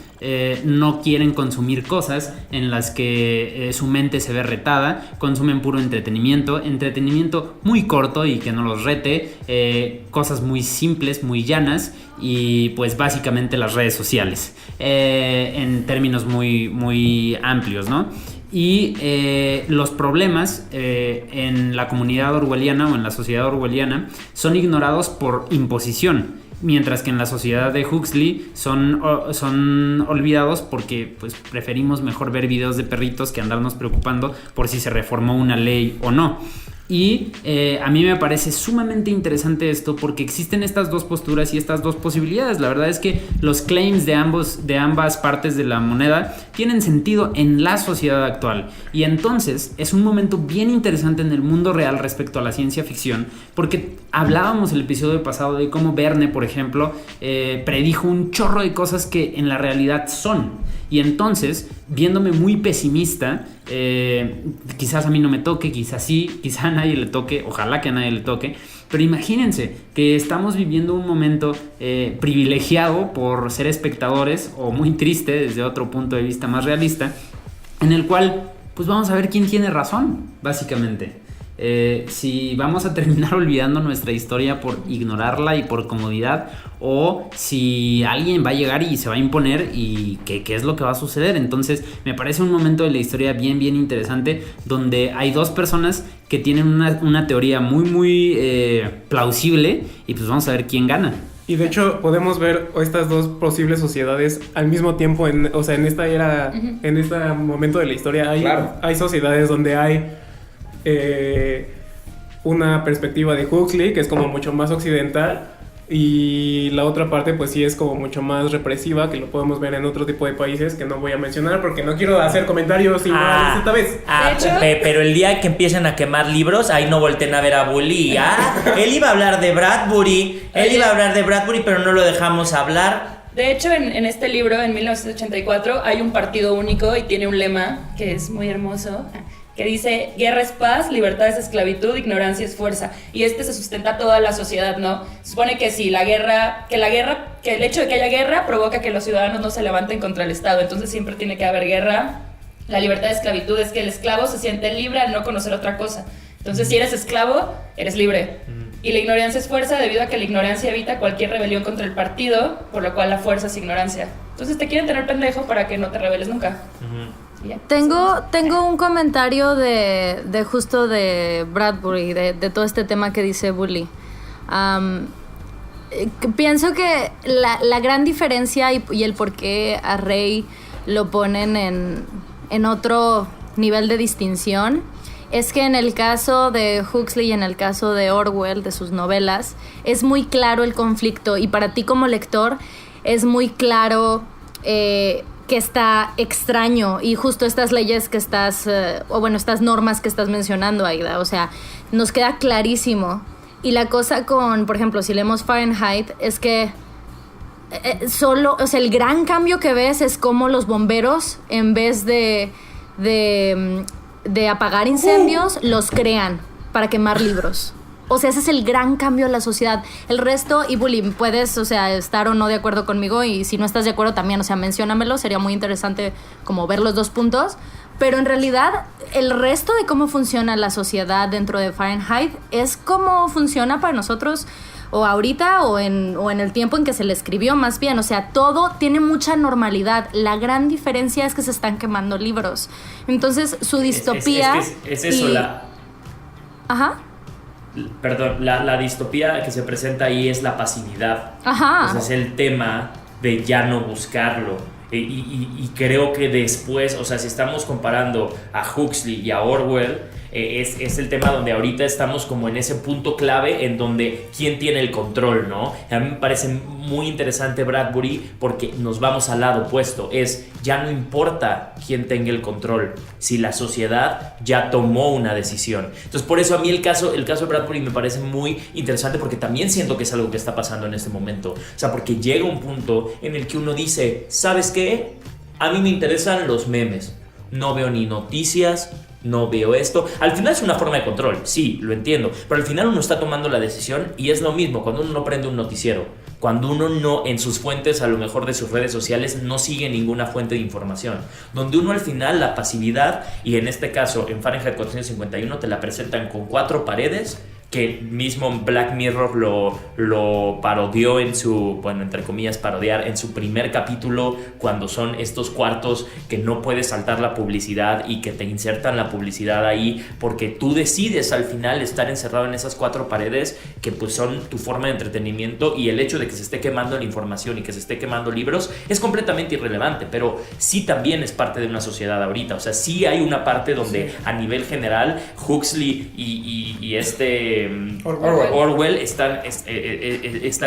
no quieren consumir cosas en las que su mente se ve retada, consumen puro entretenimiento muy corto y que no los rete, cosas muy simples, muy llanas y pues básicamente las redes sociales, en términos muy, muy amplios, ¿no? Y los problemas en la comunidad orwelliana o en la sociedad orwelliana son ignorados por imposición, mientras que en la sociedad de Huxley son olvidados porque pues preferimos mejor ver videos de perritos que andarnos preocupando por si se reformó una ley o no. Y a mí me parece sumamente interesante esto porque existen estas dos posturas y estas dos posibilidades. La verdad es que los claims de ambas partes de la moneda tienen sentido en la sociedad actual. Y entonces es un momento bien interesante en el mundo real respecto a la ciencia ficción, porque hablábamos el episodio pasado de cómo Verne, por ejemplo, predijo un chorro de cosas que en la realidad son. Y entonces, viéndome muy pesimista, quizás a mí no me toque, quizás sí, quizás a nadie le toque, ojalá que a nadie le toque, pero imagínense que estamos viviendo un momento privilegiado por ser espectadores, o muy triste desde otro punto de vista más realista, en el cual pues vamos a ver quién tiene razón, básicamente. Si vamos a terminar olvidando nuestra historia por ignorarla y por comodidad, o si alguien va a llegar y se va a imponer y qué es lo que va a suceder. Entonces me parece un momento de la historia bien, bien interesante, donde hay dos personas que tienen una teoría muy, muy plausible, y pues vamos a ver quién gana. Y de hecho podemos ver estas dos posibles sociedades al mismo tiempo, en esta era, en este momento de la historia hay sociedades donde hay una perspectiva de Huxley que es como mucho más occidental, y la otra parte pues sí es como mucho más represiva, que lo podemos ver en otro tipo de países que no voy a mencionar porque no quiero hacer comentarios iguales esta vez. Pero el día que empiecen a quemar libros, ahí no volteen a ver a Bully. Él iba a hablar de Bradbury, pero no lo dejamos hablar. De hecho, en este libro, en 1984, hay un partido único y tiene un lema que es muy hermoso, que dice: guerra es paz, libertad es esclavitud, ignorancia es fuerza. Y se sustenta toda la sociedad, ¿no? Se supone que si que el hecho de que haya guerra provoca que los ciudadanos no se levanten contra el Estado. Entonces siempre tiene que haber guerra. La libertad de esclavitud es que el esclavo se siente libre al no conocer otra cosa. Entonces si eres esclavo, eres libre. Y la ignorancia es fuerza debido a que la ignorancia evita cualquier rebelión contra el partido, por lo cual la fuerza es ignorancia. Entonces te quieren tener pendejo para que no te rebeles nunca. Tengo un comentario de justo de Bradbury, de todo este tema que dice Bully. Pienso que la gran diferencia y el por qué a Rey lo ponen en otro nivel de distinción es que en el caso de Huxley y en el caso de Orwell, de sus novelas, es muy claro el conflicto, y para ti como lector es muy claro que está extraño, y justo estas leyes que estas normas que estás mencionando, Aida, o sea, nos queda clarísimo. Y la cosa con, por ejemplo, si leemos Fahrenheit, es que el gran cambio que ves es cómo los bomberos, en vez de apagar incendios, los crean para quemar libros. O sea, ese es el gran cambio de la sociedad. El resto, y Bully, puedes, estar o no de acuerdo conmigo, y si no estás de acuerdo también, menciónamelo, sería muy interesante como ver los dos puntos. Pero en realidad, el resto de cómo funciona la sociedad dentro de Fahrenheit es cómo funciona para nosotros, o ahorita, o en el tiempo en que se le escribió, más bien. O sea, todo tiene mucha normalidad. La gran diferencia es que se están quemando libros. Entonces, su distopía... Es eso, Ajá. Perdón, la distopía que se presenta ahí es la pasividad. Ajá. Pues es el tema de ya no buscarlo. Y creo que después, si estamos comparando a Huxley y a Orwell, es el tema donde ahorita estamos como en ese punto clave en donde quién tiene el control, ¿no? A mí me parece muy interesante Bradbury porque nos vamos al lado opuesto. Ya no importa quién tenga el control, si la sociedad ya tomó una decisión. Entonces por eso a mí el caso de Bradbury me parece muy interesante, porque también siento que es algo que está pasando en este momento. Porque llega un punto en el que uno dice, ¿sabes qué? A mí me interesan los memes. No veo ni noticias, no veo esto. Al final es una forma de control, sí, lo entiendo, pero al final uno está tomando la decisión, y es lo mismo cuando uno no prende un noticiero. cuando uno no, en sus fuentes, a lo mejor de sus redes sociales, no sigue ninguna fuente de información. Donde uno al final, la pasividad, y en este caso, en Fahrenheit 451, te la presentan con 4 paredes, que mismo Black Mirror lo parodió en su, bueno, entre comillas, parodiar en su primer capítulo, cuando son estos cuartos que no puedes saltar la publicidad y que te insertan la publicidad ahí, porque tú decides al final estar encerrado en esas 4 paredes que pues son tu forma de entretenimiento, y el hecho de que se esté quemando la información y que se esté quemando libros es completamente irrelevante, pero sí también es parte de una sociedad ahorita. O sea, sí hay una parte donde a nivel general Huxley y Orwell están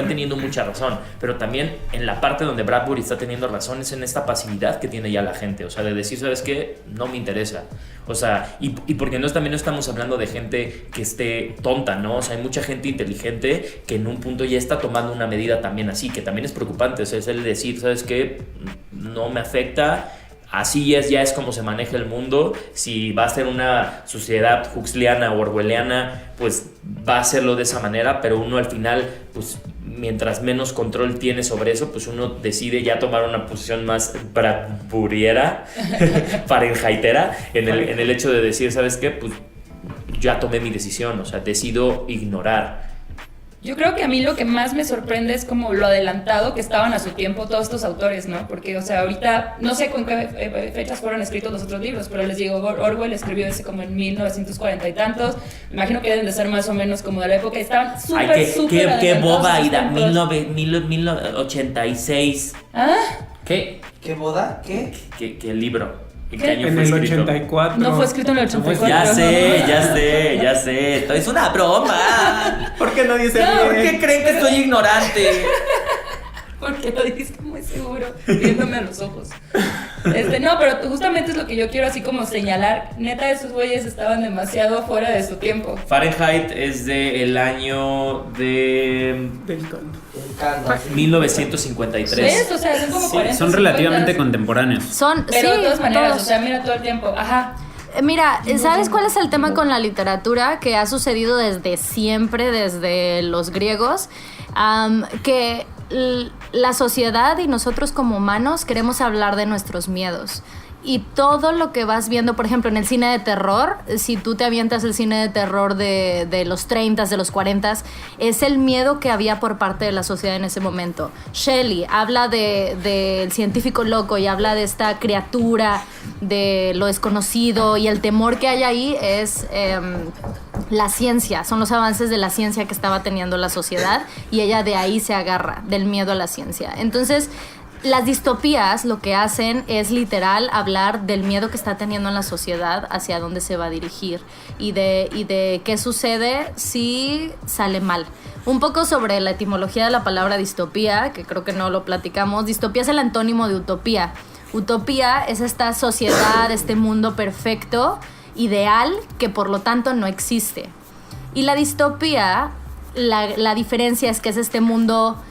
teniendo mucha razón, pero también en la parte donde Bradbury está teniendo razón es en esta pasividad que tiene ya la gente, o sea, de decir, ¿sabes qué? No me interesa. O sea, y porque también no estamos hablando de gente que esté tonta, ¿no? O sea, hay mucha gente inteligente que en un punto ya está tomando una medida también así, que también es preocupante. O sea, es el decir, ¿sabes qué? No me afecta. Así ya es como se maneja el mundo. Si va a ser una sociedad huxleyana o orwelliana, pues va a hacerlo de esa manera, pero uno al final, pues mientras menos control tiene sobre eso, pues uno decide ya tomar una posición más bradburiera, fahrenheitera, en el hecho de decir, ¿sabes qué? Pues ya tomé mi decisión, o sea, decido ignorar. Yo creo que a mí lo que más me sorprende es como lo adelantado que estaban a su tiempo todos estos autores, ¿no? Porque, o sea, ahorita no sé con qué fechas fueron escritos los otros libros, pero les digo, Orwell escribió ese como en 1940 y tantos. Me imagino que deben de ser más o menos como de la época. Estaban súper adelantados. Qué boba, Ida. 1986. ¿Ah? ¿Qué? ¿Qué boda? ¿Qué? ¿Qué libro? ¿Qué año fue escrito? En el 84. No fue escrito en el 84. Ya sé. Es una broma. ¿Por qué nadie se ríe? ¿Por qué creen que soy ignorante? Porque lo dijiste muy seguro, viéndome a los ojos. No, pero justamente es lo que yo quiero así como señalar. Neta, esos güeyes estaban demasiado fuera de su tiempo. Fahrenheit es del año de... Del canto. 1953. ¿Ves? O sea, son como 40. Son relativamente contemporáneos. Pero de todas maneras, todos. o sea, mira todo el tiempo. Ajá. Mira, ¿sabes cuál es el tema con la literatura? Que ha sucedido desde siempre, desde los griegos, que la sociedad y nosotros como humanos queremos hablar de nuestros miedos. Y todo lo que vas viendo, por ejemplo, en el cine de terror, si tú te avientas el cine de terror de los 30s, de los 40s, es el miedo que había por parte de la sociedad en ese momento. Shelley habla del científico loco y habla de esta criatura, de lo desconocido, y el temor que hay ahí es la ciencia, son los avances de la ciencia que estaba teniendo la sociedad, y ella de ahí se agarra, del miedo a la ciencia. Entonces, las distopías lo que hacen es literal hablar del miedo que está teniendo en la sociedad, hacia dónde se va a dirigir y de qué sucede si sale mal. Un poco sobre la etimología de la palabra distopía, que creo que no lo platicamos. Distopía es el antónimo de utopía. Utopía es esta sociedad, este mundo perfecto, ideal, que por lo tanto no existe. Y la distopía, la diferencia es que es este mundo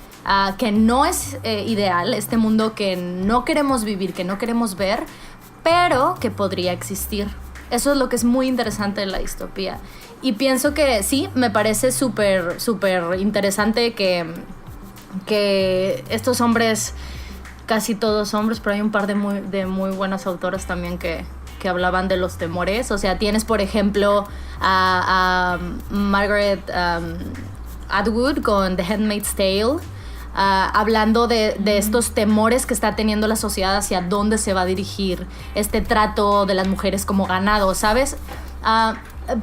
que no es ideal, este mundo que no queremos vivir, que no queremos ver, pero que podría existir. Eso es lo que es muy interesante de la distopía. Y pienso que sí, me parece súper interesante que estos hombres, casi todos hombres, pero hay un par de muy buenas autoras también que hablaban de los temores. O sea, tienes por ejemplo a Margaret Atwood con The Handmaid's Tale, hablando de estos temores que está teniendo la sociedad hacia dónde se va a dirigir este trato de las mujeres como ganado, ¿sabes?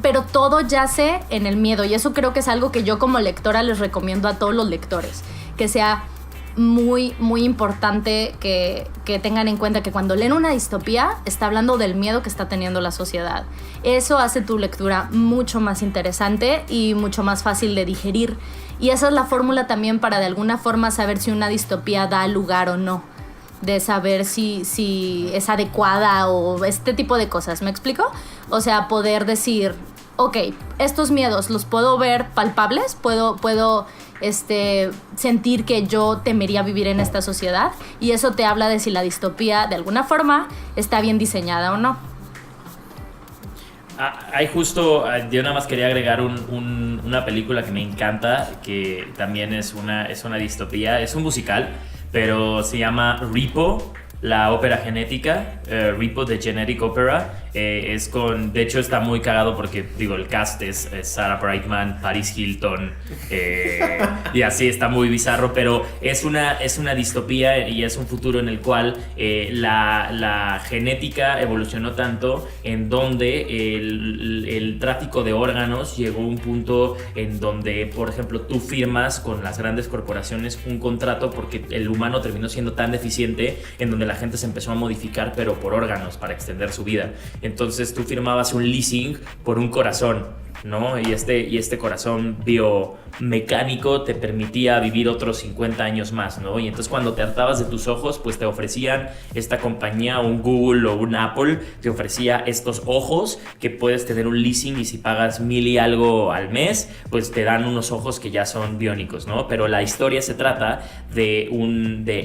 Pero todo yace en el miedo, y eso creo que es algo que yo como lectora les recomiendo a todos los lectores, que sea muy importante que tengan en cuenta que cuando leen una distopía está hablando del miedo que está teniendo la sociedad. Eso hace tu lectura mucho más interesante y mucho más fácil de digerir. Y esa es la fórmula también para de alguna forma saber si una distopía da lugar o no, de saber si es adecuada o este tipo de cosas. ¿Me explico? O sea, poder decir, ok, estos miedos los puedo ver palpables, puedo sentir que yo temería vivir en esta sociedad, y eso te habla de si la distopía de alguna forma está bien diseñada o no. Hay justo, yo nada más quería agregar una película que me encanta, que también es una distopía, es un musical, pero se llama Repo, la ópera genética, Repo the Genetic Opera. Es con, de hecho está muy cagado porque digo, el cast es Sarah Brightman, Paris Hilton, y así está muy bizarro, pero es una distopía y es un futuro en el cual la genética evolucionó tanto en donde el tráfico de órganos llegó a un punto en donde, por ejemplo, tú firmas con las grandes corporaciones un contrato porque el humano terminó siendo tan deficiente en donde la gente se empezó a modificar, pero por órganos, para extender su vida. Entonces tú firmabas un leasing por un corazón, ¿no? Y este corazón biomecánico te permitía vivir otros 50 años más, ¿no? Y entonces cuando te hartabas de tus ojos, pues te ofrecían esta compañía, un Google o un Apple, te ofrecía estos ojos que puedes tener un leasing y si pagas 1,000 y algo al mes, pues te dan unos ojos que ya son biónicos, ¿no? Pero la historia se trata de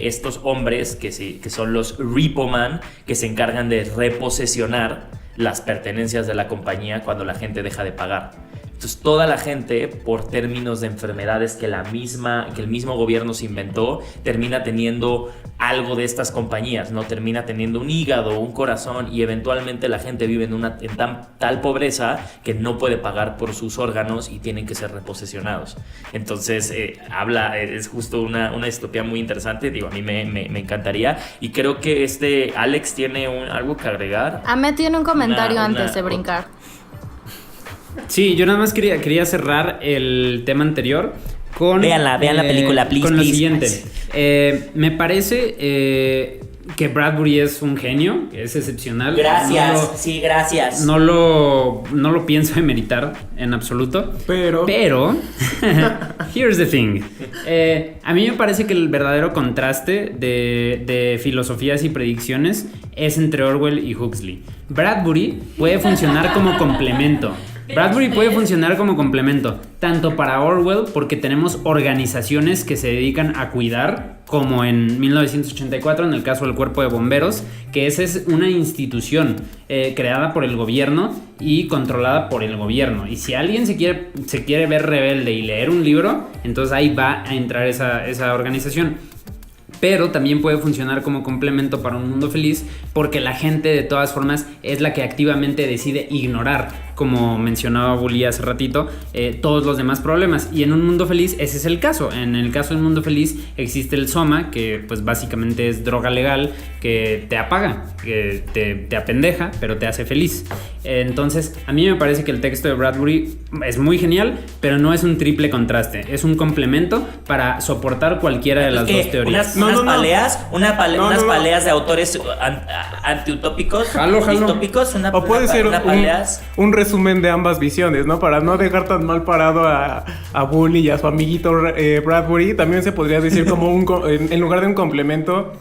estos hombres que son los Repo Man, que se encargan de reposesionar las pertenencias de la compañía cuando la gente deja de pagar. Entonces toda la gente, por términos de enfermedades que el mismo gobierno se inventó, termina teniendo algo de estas compañías, ¿no? Termina teniendo un hígado, un corazón, y eventualmente la gente vive en tal pobreza que no puede pagar por sus órganos y tienen que ser reposesionados. Entonces es justo una distopía muy interesante. Digo, a mí me encantaría, y creo que Alex tiene algo que agregar. Ahmed tiene un comentario antes de brincar. Sí, yo nada más quería cerrar el tema anterior con... Vean la película, please, con lo please. siguiente. Me parece que Bradbury es un genio, es excepcional. Gracias, gracias. No lo pienso demeritar en absoluto. Pero here's the thing. A mí me parece que el verdadero contraste de filosofías y predicciones es entre Orwell y Huxley. Bradbury puede funcionar como complemento. Tanto para Orwell, porque tenemos organizaciones que se dedican a cuidar, como en 1984 en el caso del Cuerpo de Bomberos, que esa es una institución creada por el gobierno y controlada por el gobierno. Y si alguien se quiere ver rebelde y leer un libro, entonces ahí va a entrar esa organización. Pero también puede funcionar como complemento para un mundo feliz, porque la gente de todas formas es la que activamente decide ignorar, como mencionaba Bully hace ratito, todos los demás problemas. Y en un mundo feliz ese es el caso. En el caso del mundo feliz existe el Soma, que pues básicamente es droga legal que te apaga, que te apendeja, pero te hace feliz. Entonces a mí me parece que el texto de Bradbury es muy genial, pero no es un triple contraste, es un complemento para soportar cualquiera de las dos teorías. Unas paleas de autores antiutópicos, distópicos, o puede ser un resumen de ambas visiones, ¿no? Para no dejar tan mal parado a Bully y a su amiguito Bradbury, también se podría decir como en lugar de un complemento,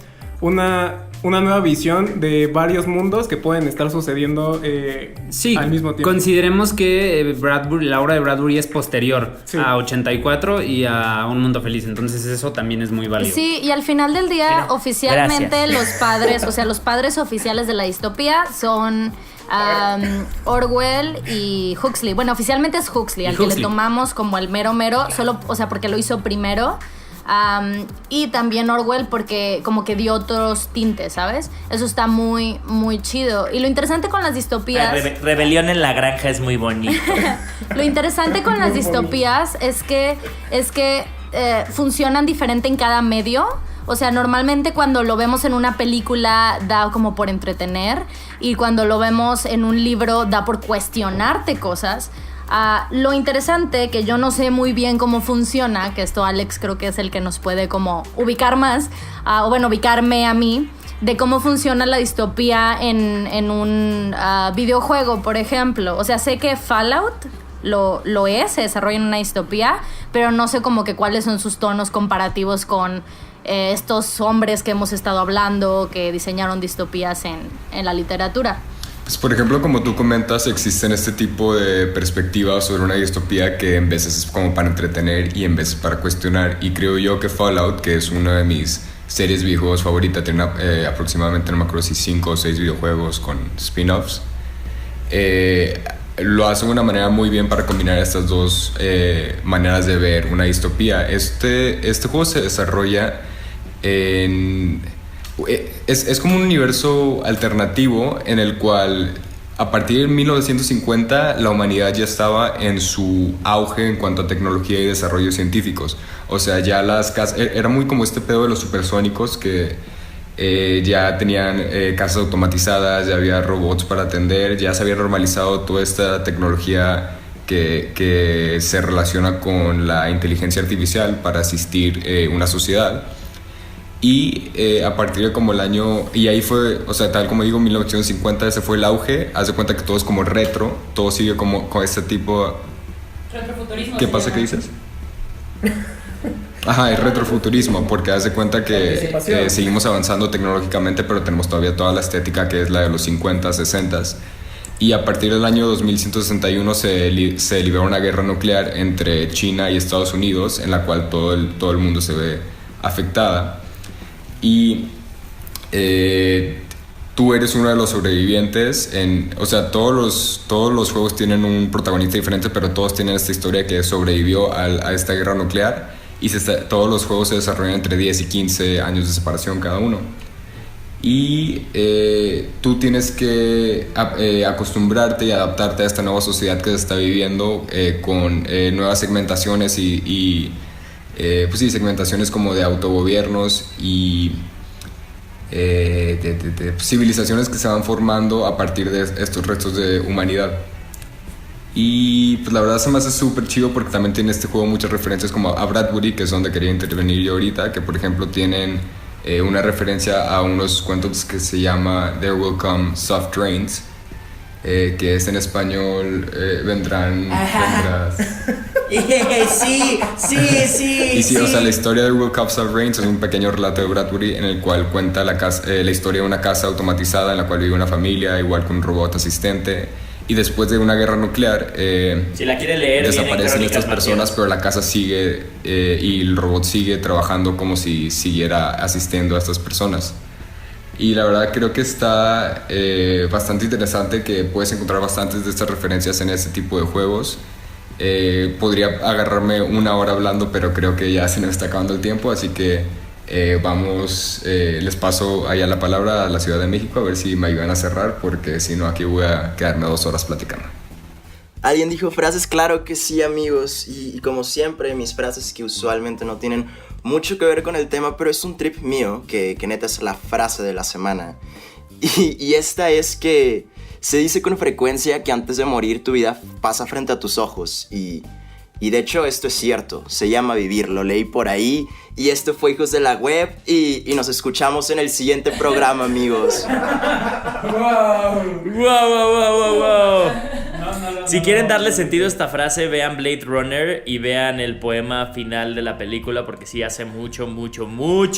una nueva visión de varios mundos que pueden estar sucediendo al mismo tiempo. Consideremos que la obra de Bradbury es posterior a 84 y a Un Mundo Feliz, entonces eso también es muy válido. Sí, y al final del día, oficialmente los padres oficiales de la distopía son Orwell y Huxley. Bueno, oficialmente es Huxley, al que le tomamos como el mero, solo, o sea, porque lo hizo primero. Y también Orwell porque como que dio otros tintes, ¿sabes? Eso está muy, muy chido. Y lo interesante con las distopías... Rebelión en la granja es muy bonito. Lo interesante con las distopías es que funcionan diferente en cada medio. O sea, normalmente cuando lo vemos en una película da como por entretener, y cuando lo vemos en un libro da por cuestionarte cosas. Lo interesante, que yo no sé muy bien cómo funciona, que esto Alex creo que es el que nos puede como ubicar más, o bueno, ubicarme a mí, de cómo funciona la distopía en un videojuego, por ejemplo. O sea, sé que Fallout se desarrolla en una distopía, pero no sé como que cuáles son sus tonos comparativos con estos hombres que hemos estado hablando, que diseñaron distopías en la literatura. Pues por ejemplo, como tú comentas, existen este tipo de perspectivas sobre una distopía que en veces es como para entretener y en veces para cuestionar. Y creo yo que Fallout, que es una de mis series de videojuegos favoritas, tiene aproximadamente, no me acuerdo si 5 o 6 videojuegos con spin-offs. lo hace de una manera muy bien para combinar estas dos maneras de ver una distopía. Este juego se desarrolla en... Es como un universo alternativo en el cual a partir de 1950 la humanidad ya estaba en su auge en cuanto a tecnología y desarrollos científicos. O sea, ya las casas... Era muy como este pedo de los supersónicos que ya tenían casas automatizadas, ya había robots para atender, ya se había normalizado toda esta tecnología que se relaciona con la inteligencia artificial para asistir una sociedad. Y a partir de como el año... Y ahí fue, o sea, tal como digo, 1950 ese fue el auge. Haz de cuenta que todo es como retro, todo sigue como con este tipo... Retrofuturismo. ¿Qué pasa? ¿Qué dices? Ajá, es retrofuturismo, porque haz de cuenta que seguimos avanzando tecnológicamente, pero tenemos todavía toda la estética que es la de los 50, 60. Y a partir del año 2161 se libera una guerra nuclear entre China y Estados Unidos, en la cual todo el mundo se ve afectada. Y tú eres uno de los sobrevivientes. O sea, todos los juegos tienen un protagonista diferente, pero todos tienen esta historia que sobrevivió a esta guerra nuclear. Y todos los juegos se desarrollan entre 10 y 15 años de separación cada uno. Y tú tienes que acostumbrarte y adaptarte a esta nueva sociedad que se está viviendo con nuevas segmentaciones pues sí, segmentaciones como de autogobiernos y de civilizaciones que se van formando a partir de estos restos de humanidad. Y pues la verdad se me hace súper chido porque también tiene este juego muchas referencias como a Bradbury, que es donde quería intervenir yo ahorita, que por ejemplo tienen una referencia a unos cuentos que se llama There Will Come Soft Trains, que es en español vendrás. Sí. Y sí, o sea, la historia de Will Come Soft Trains es un pequeño relato de Bradbury en el cual cuenta la historia de una casa automatizada en la cual vive una familia, igual con un robot asistente. Y después de una guerra nuclear, si la quiere leer, desaparecen estas personas, pero la casa sigue y el robot sigue trabajando como si siguiera asistiendo a estas personas. Y la verdad creo que está bastante interesante, que puedes encontrar bastantes de estas referencias en este tipo de juegos. Podría agarrarme una hora hablando, pero creo que ya se nos está acabando el tiempo, así que les paso allá la palabra a la Ciudad de México a ver si me ayudan a cerrar, porque si no aquí voy a quedarme 2 horas platicando. ¿Alguien dijo frases? Claro que sí, amigos, y como siempre mis frases que usualmente no tienen mucho que ver con el tema, pero es un trip mío que neta es la frase de la semana, y esta es que se dice con frecuencia que antes de morir tu vida pasa frente a tus ojos, y de hecho esto es cierto, se llama vivir, lo leí por ahí. Y esto fue Hijos de la Web y nos escuchamos en el siguiente programa, amigos. Wow. Si quieren darle sentido a esta frase, vean Blade Runner y vean el poema final de la película, porque sí hace mucho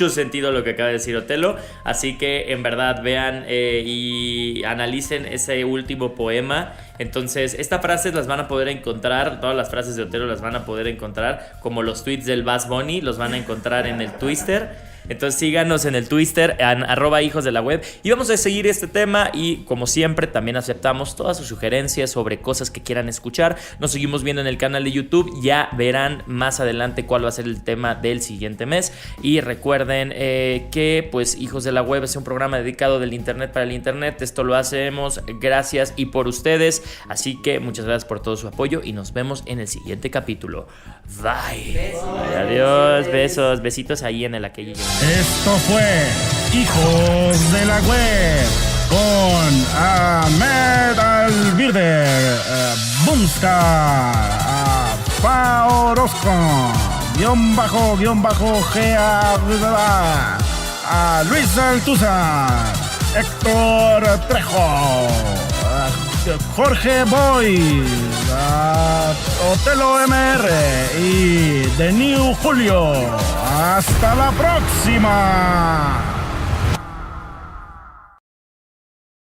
sentido lo que acaba de decir Otelo. Así que en verdad vean y analicen ese último poema. Entonces estas frases las van a poder encontrar, todas las frases de Otelo las van a poder encontrar, como los tweets del Bass Bunny, los van a encontrar en el Twitter. Entonces síganos en el Twitter, en @hijosdelaweb, y vamos a seguir este tema. Y como siempre también aceptamos todas sus sugerencias sobre cosas que quieran escuchar. Nos seguimos viendo en el canal de YouTube, ya verán más adelante cuál va a ser el tema del siguiente mes. Y recuerden que pues Hijos de la Web es un programa dedicado del internet para el internet. Esto lo hacemos gracias y por ustedes, así que muchas gracias por todo su apoyo y nos vemos en el siguiente capítulo. Bye. Bye, adiós, besos, besitos ahí en el aquello. Esto fue Hijos de la Web con Ahmed Alvirder, Bunska, Pa Orozco, _GA, a Luis Altuza, Héctor Trejo, Jorge Boy, Otelo MR y The New Julio. ¡Hasta la próxima!